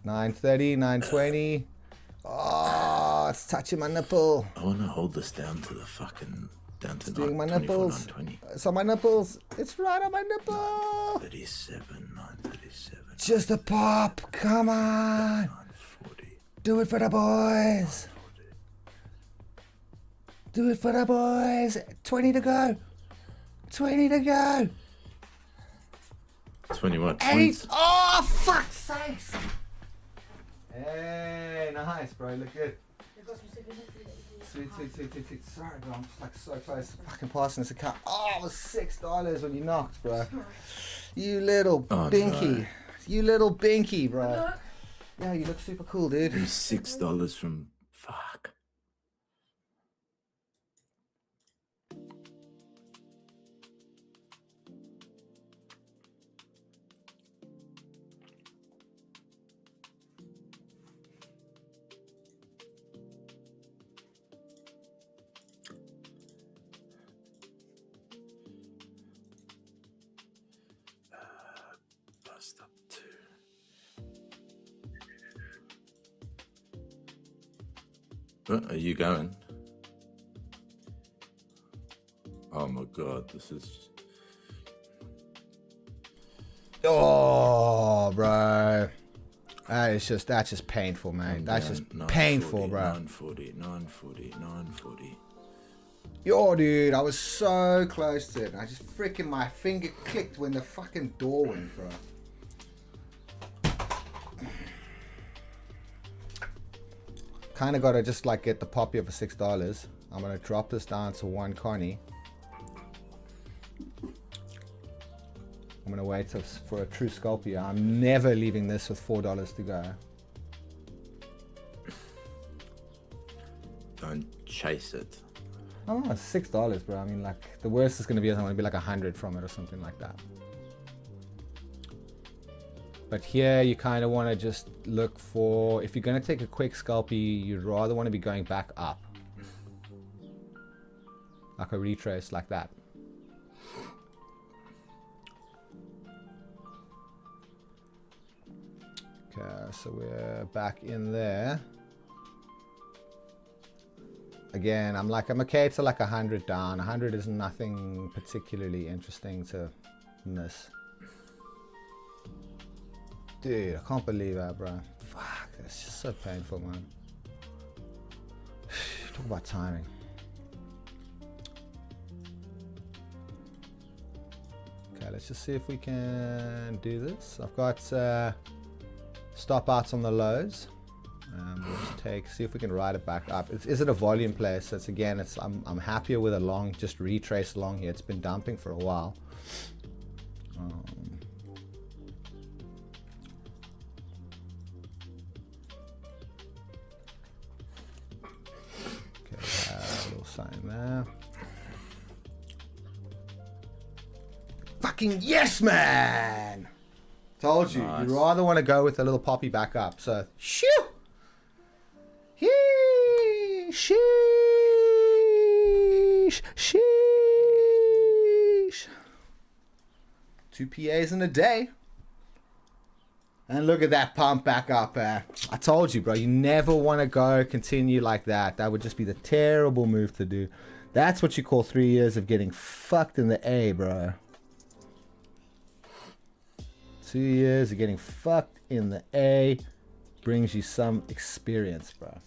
930, 920. Oh, it's touching my nipple. I want to hold this down to the fucking, down to Doing my 24, nipples. 920. It's on my nipples. It's right on my nipple. 937. Just a pop. Come on. 940. Do it for the boys. Do it for the boys. 20 to go. 20 to go. 21 8. points. Oh, fuck's sakes. Hey, nice, bro. Look good. Sweet. Sorry, bro. I'm just like so close to fucking passing this account. Oh, it was $6 when you knocked, bro. You little binky. No. You little binky, bro. Yeah, you look super cool, dude. $6 from, fuck. Bust up to. Where are you going? Oh my god, this is. Oh, bro. That's just painful, man. That's just painful, bro. 940. Yo, dude, I was so close to it. I just freaking, my finger clicked when the fucking door went, bro. Kind of got to just like get the poppy of $6. I'm going to drop this down to 1 Connie. I'm going to wait for a true scalp here. I'm never leaving this with $4 to go. Don't chase it. Oh, it's $6, bro. I mean, like, the worst is going to be is I'm going to be like 100 from it or something like that. But here, you kind of want to just look for, if you're going to take a quick scalpy, you'd rather want to be going back up. Like a retrace like that. Okay, so we're back in there. Again, I'm okay to like 100 down. 100 is nothing particularly interesting to miss. Dude, I can't believe that, bro. Fuck, that's just so painful, man. Talk about timing. Okay, let's just see if we can do this. I've got stop outs on the lows. We'll just see if we can ride it back up. Is it a volume play? So it's again, I'm happier with a long, just retrace along here. It's been dumping for a while. Okay, a little sign there. Fucking yes, man! Told you, Nice. you'd rather want to go with a little poppy back up. So, shoo! Sheesh! Sheesh! 2 PAs in a day. And look at that pump back up. I told you, bro, you never want to continue like that. That would just be the terrible move to do. That's what you call 3 years of getting fucked in the A, bro. 2 years of getting fucked in the A brings you some experience, bro.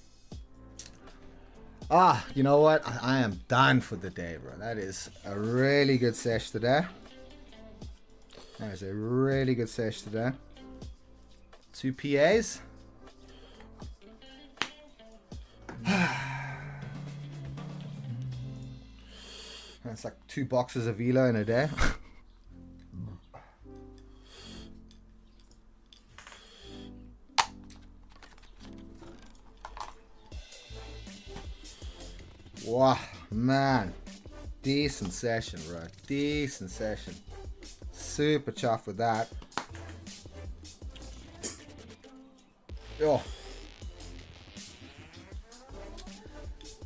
You know what? I am done for the day, bro. That is a really good sesh today. That is a really good sesh today. 2 PAs. That's like 2 boxes of Velo in a day. Wow, man. Decent session, bro. Decent session. Super chuffed with that. Oh.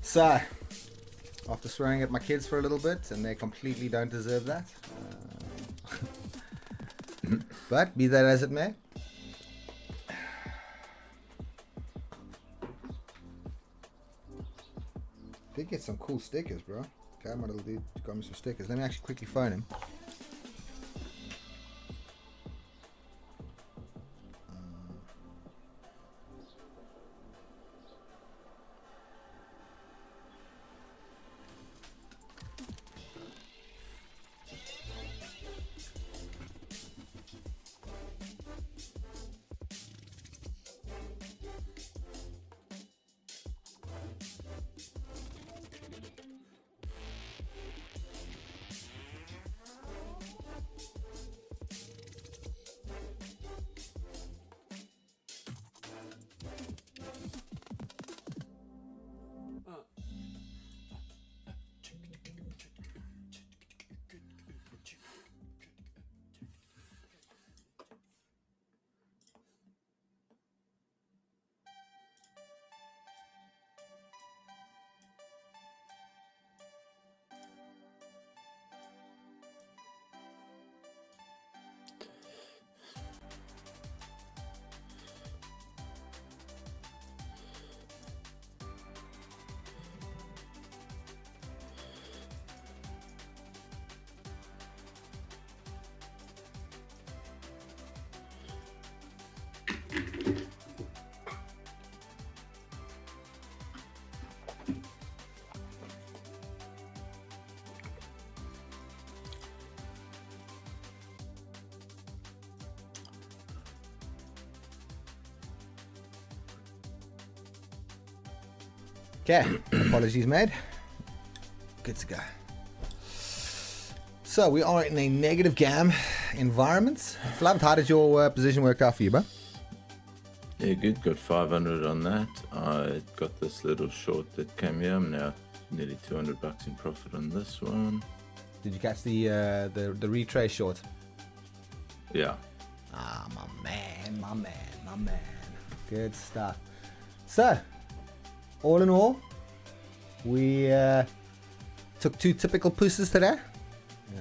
So, after swearing at my kids for a little bit, and they completely don't deserve that, But be that as it may, did get some cool stickers, bro. Okay, my little dude got me some stickers. Let me actually quickly phone him. Okay, apologies made. Good to go. So we are in a negative GAM environment. Flav, how did your position work out for you, bro? Yeah, good. Got 500 on that. I got this little short that came here. I'm now nearly $200 in profit on this one. Did you catch the retrace short? Yeah. Ah, my man. Good stuff. So, all in all, we took 2 typical pooses today.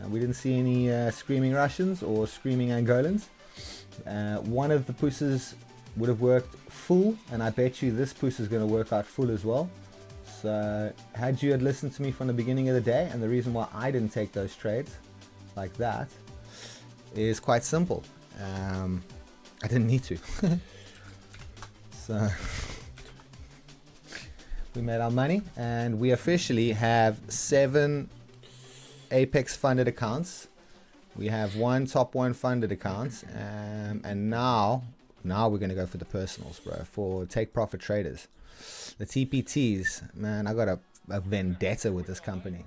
We didn't see any screaming Russians or screaming Angolans. One of the pooses would have worked full, and I bet you this poos is going to work out full as well. So had you listened to me from the beginning of the day, and the reason why I didn't take those trades like that is quite simple. I didn't need to. So we made our money, and we officially have 7 Apex funded accounts. We have 1 top 1 funded account, and now we're gonna go for the personals, bro, for take profit traders. The TPTs, man, I got a vendetta with this company.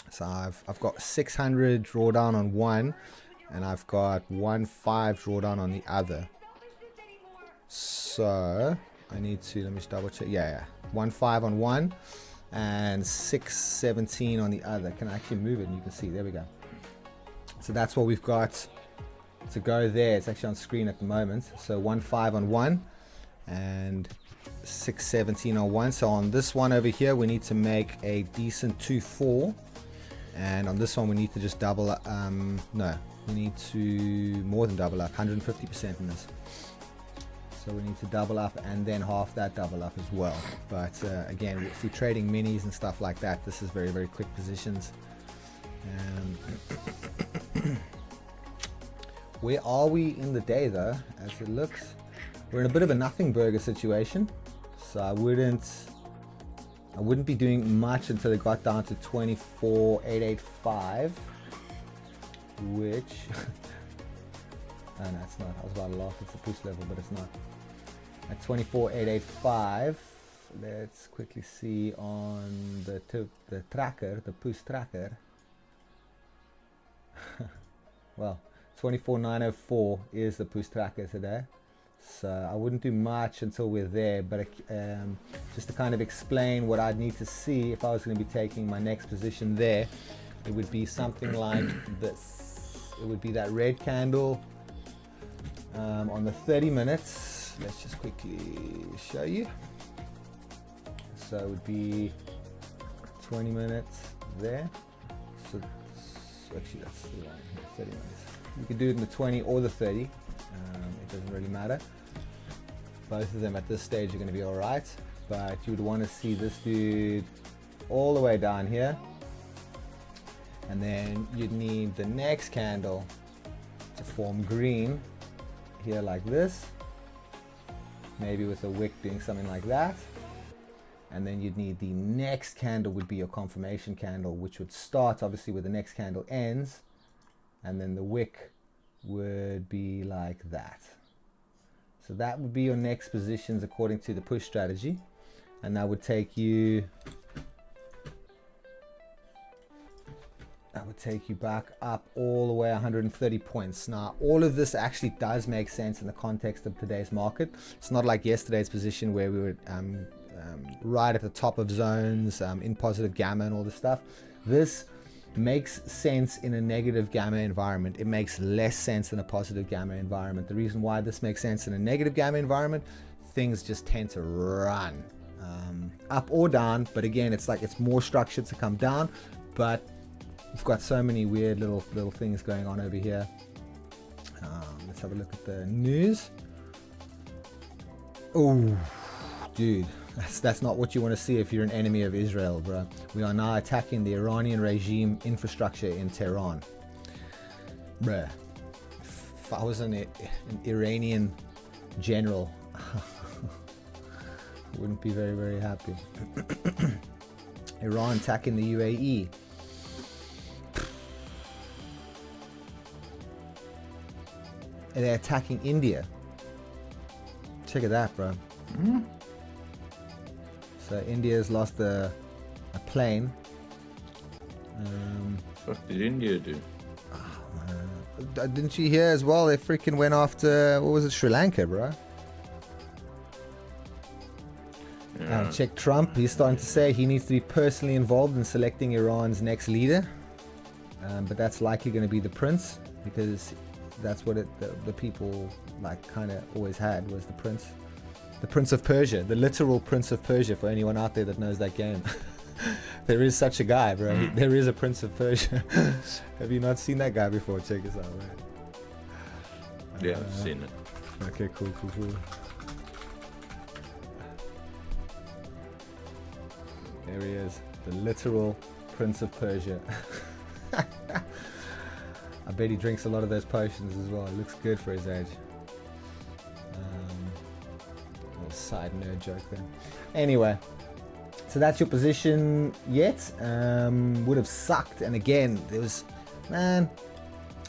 So I've got 600 drawdown on one, and I've got 1.5 drawdown on the other. So I need to, let me just double check. Yeah, 1.5 on one and 617 on the other. Can I actually move it? And you can see, there we go. So that's what we've got to go there. It's actually on screen at the moment. So 1.5 on one and 617 on one. So on this one over here, we need to make a decent 2.4, and on this one we need to just double up. No, we need to more than double up, 150% in this. So we need to double up and then half that double up as well. But again, if you're trading minis and stuff like that, this is very, very quick positions. Where are we in the day though? As it looks, we're in a bit of a nothing burger situation. So I wouldn't be doing much until it got down to 24,885, which oh no, it's not. I was about to laugh. It's a push level, but it's not. At 24,885, let's quickly see on the tracker, the push tracker. Well, 24,904 is the push tracker today. So I wouldn't do much until we're there, but just to kind of explain what I'd need to see if I was going to be taking my next position there, it would be something like this. It would be that red candle on the 30 minutes. Let's just quickly show you. So it would be 20 minutes there. So actually that's the one, 30 minutes. You can do it in the 20 or the 30. It doesn't really matter. Both of them at this stage are going to be all right, but you would want to see this dude all the way down here, and then you'd need the next candle to form green here like this, maybe with a wick doing something like that. And then you'd need the next candle would be your confirmation candle, which would start obviously where the next candle ends, and then the wick would be like that. So that would be your next positions according to the push strategy, and that would take you back up all the way 130 points. Now all of this actually does make sense in the context of today's market. It's not like yesterday's position where we were right at the top of zones, in positive gamma and all this stuff. This makes sense in a negative gamma environment. It makes less sense in a positive gamma environment. The reason why this makes sense in a negative gamma environment, things just tend to run up or down, but again, it's like it's more structured to come down, but we've got so many weird little things going on over here. Let's have a look at the news. Oh, dude, that's not what you want to see if you're an enemy of Israel, bro. We are now attacking the Iranian regime infrastructure in Tehran. Bruh, if I was an Iranian general, I wouldn't be very, very happy. Iran attacking the UAE. And they're attacking India. Check it out, bro. So India's lost a plane. What did India do? Didn't you hear as well? They freaking went after, what was it, Sri Lanka, bro? Yeah. Check Trump. He's starting to say he needs to be personally involved in selecting Iran's next leader. But that's likely going to be the prince, because that's what the people like kind of always had, was the prince. The Prince of Persia, the literal Prince of Persia, for anyone out there that knows that game. There is such a guy, bro. There is a Prince of Persia. Have you not seen that guy before? Check this out, man. Yeah, I've seen it. Okay, cool. There he is, the literal Prince of Persia. I bet he drinks a lot of those potions as well. It looks good for his age. Little side nerd joke there. Anyway, so that's your position yet. Would have sucked. And again, there was, man,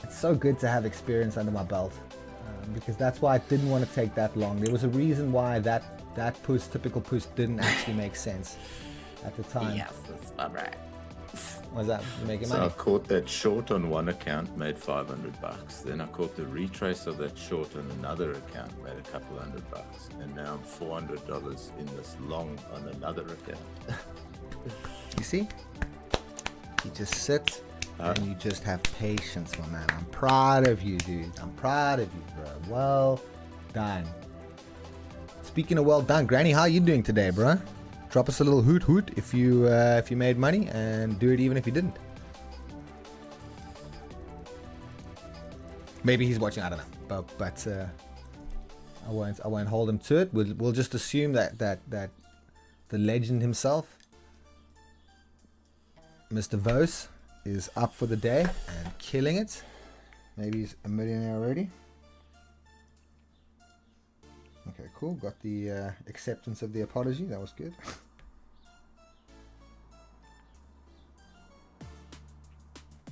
it's so good to have experience under my belt, because that's why I didn't want to take that long. There was a reason why that push, typical push, didn't actually make sense at the time. Yes, that's all right. Was that making So money? I caught that short on one account, made $500. Then I caught the retrace of that short on another account, made a couple $100. And now I'm $400 in this long on another account. You see? You just sit and you just have patience, my man. I'm proud of you, dude. I'm proud of you, bro. Well done. Speaking of well done, Granny, how you doing today, bro? Drop us a little hoot if you made money, and do it even if you didn't. Maybe he's watching, I don't know, but I won't hold him to it. We'll just assume that the legend himself, Mr. Vos, is up for the day and killing it. Maybe he's a millionaire already. Okay, cool. Got the acceptance of the apology. That was good.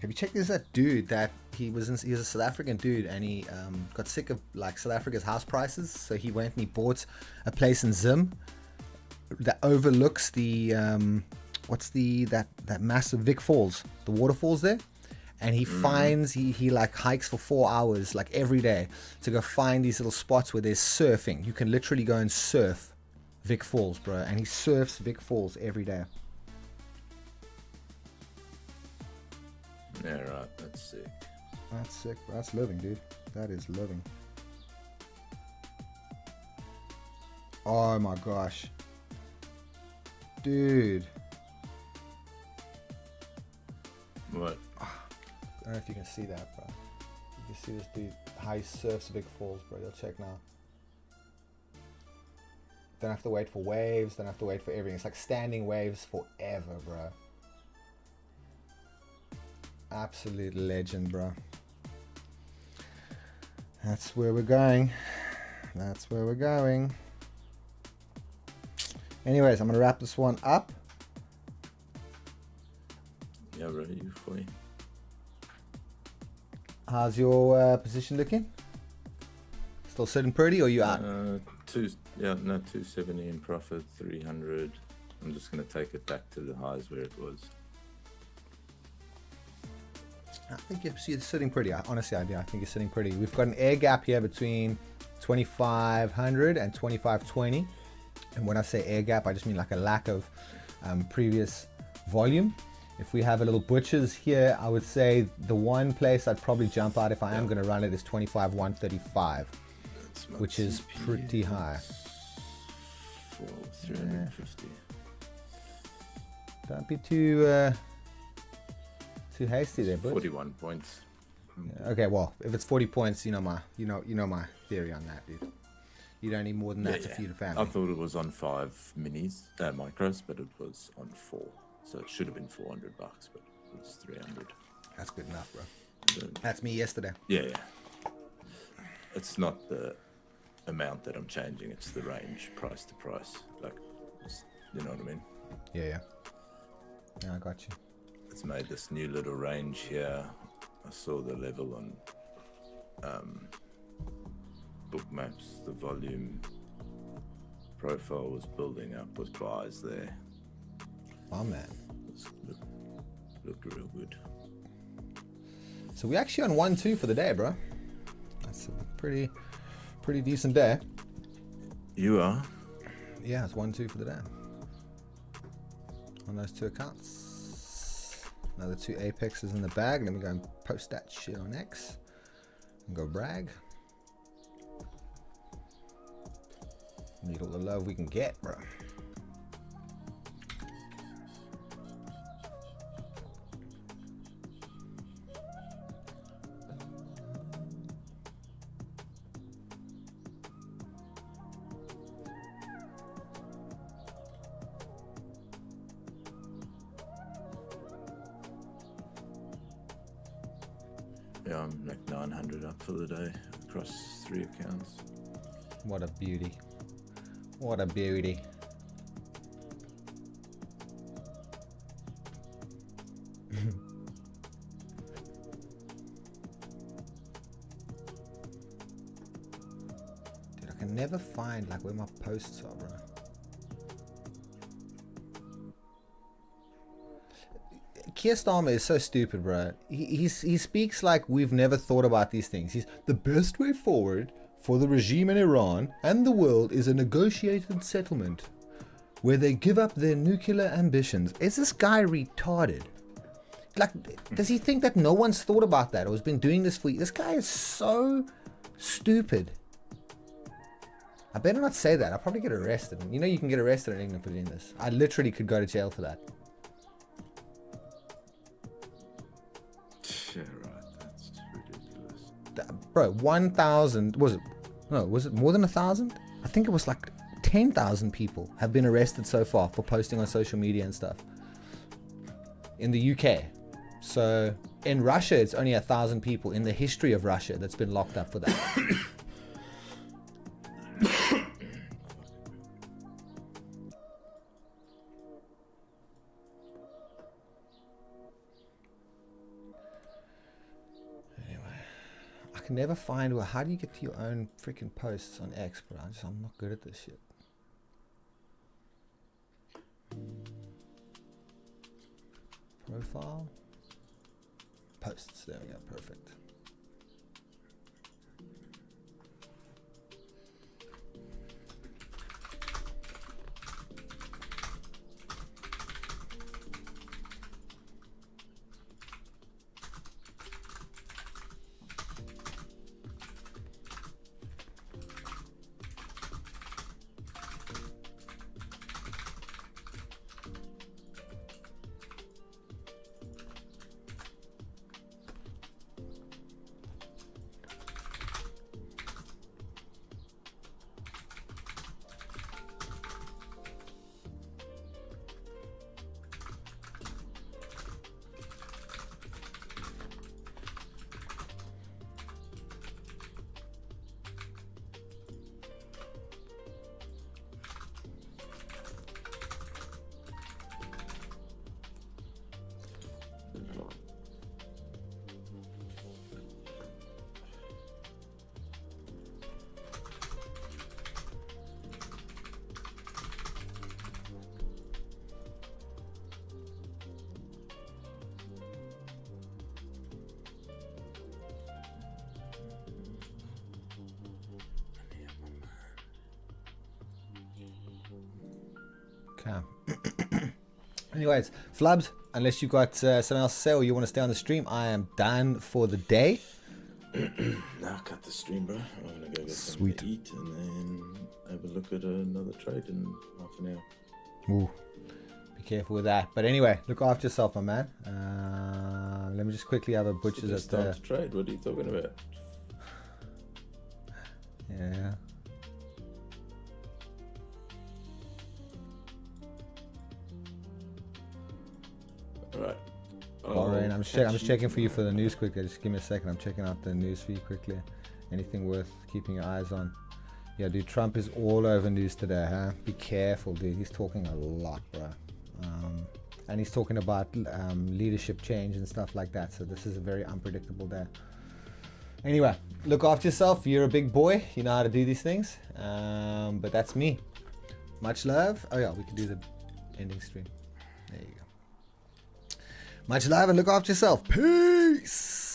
Have you checked this? That dude that he was a South African dude, and he got sick of like South Africa's house prices, so he went and he bought a place in Zim that overlooks the that massive Vic Falls, the waterfalls there. And he finds, he like hikes for 4 hours, like every day, to go find these little spots where there's surfing. You can literally go and surf Vic Falls, bro. And he surfs Vic Falls every day. Yeah, right. That's sick. That's sick, bro. That's living, dude. That is living. Oh my gosh. Dude. What? I don't know if you can see that, bro. You see this dude, how he surfs big falls, bro. You'll check now. Don't have to wait for waves. Don't have to wait for everything. It's like standing waves forever, bro. Absolute legend, bro. That's where we're going. That's where we're going. Anyways, I'm going to wrap this one up. Yeah, ready for you. How's your position looking? Still sitting pretty, or you out? 270 in profit, 300. I'm just going to take it back to the highs where it was. I think you're sitting pretty. Honestly, I think you're sitting pretty. We've got an air gap here between 2500 and 2520. And when I say air gap, I just mean like a lack of previous volume. If we have a little butchers here, I would say the one place I'd probably jump out if I am going to run it is 25,135, which is pretty high. 350. Don't be too hasty there, bud. 41 points. Okay, well, if it's 40 points, you know my theory on that, dude. You don't need more than that to feed a family. I thought it was on 5 micros, but it was on 4. So it should have been $400, but it was 300. That's good enough, bro. That's me yesterday. Yeah. It's not the amount that I'm changing; it's the range, price to price. Like, you know what I mean? Yeah. I got you. It's made this new little range here. I saw the level on book maps. The volume profile was building up with buys there. Oh man, looked real good. So we actually on 1-2 for the day, bro. That's a pretty decent day. You are? Yeah, it's 1-2 for the day on those two accounts. Another 2 apexes in the bag. Let me go and post that shit on X and go brag. Need all the love we can get, bro. Yeah, I'm like 900 up for the day across 3 accounts. What a beauty. What a beauty. Dude, I can never find like where my posts are, bro. Keir Starmer is so stupid, bro. He speaks like we've never thought about these things. He's the best way forward for the regime in Iran and the world is a negotiated settlement where they give up their nuclear ambitions. Is this guy retarded? Like, does he think that no one's thought about that or has been doing this for you? This guy is so stupid. I better not say that. I'll probably get arrested. You know you can get arrested in England for doing this. I literally could go to jail for that. Yeah, right. That's ridiculous. Bro, 1,000 was it? No, was it more than 1,000? I think it was like 10,000 people have been arrested so far for posting on social media and stuff in the UK. So in Russia, it's only 1,000 people in the history of Russia that's been locked up for that. Never find how do you get to your own freaking posts on X, bro? I'm not good at this shit. Profile, posts. There we go. Perfect. Okay. Anyways, Flubs, unless you've got something else to say or you want to stay on the stream, I am done for the day. Now cut the stream, bro. I'm gonna go get something to eat and then have a look at another trade in half an hour. Ooh, be careful with that. But anyway, look after yourself, my man. Let me just quickly have a butcher's at start to trade. What are you talking about? Yeah. All right. Alright, I'm just checking for you for the news quickly. Just give me a second. I'm checking out the news feed quickly. Anything worth keeping your eyes on? Yeah, dude, Trump is all over news today, huh? Be careful, dude. He's talking a lot, bro. And he's talking about leadership change and stuff like that. So this is a very unpredictable day. Anyway, look after yourself. You're a big boy. You know how to do these things. But that's me. Much love. Oh yeah, we can do the ending stream. There you go. Much love and look after yourself. Peace.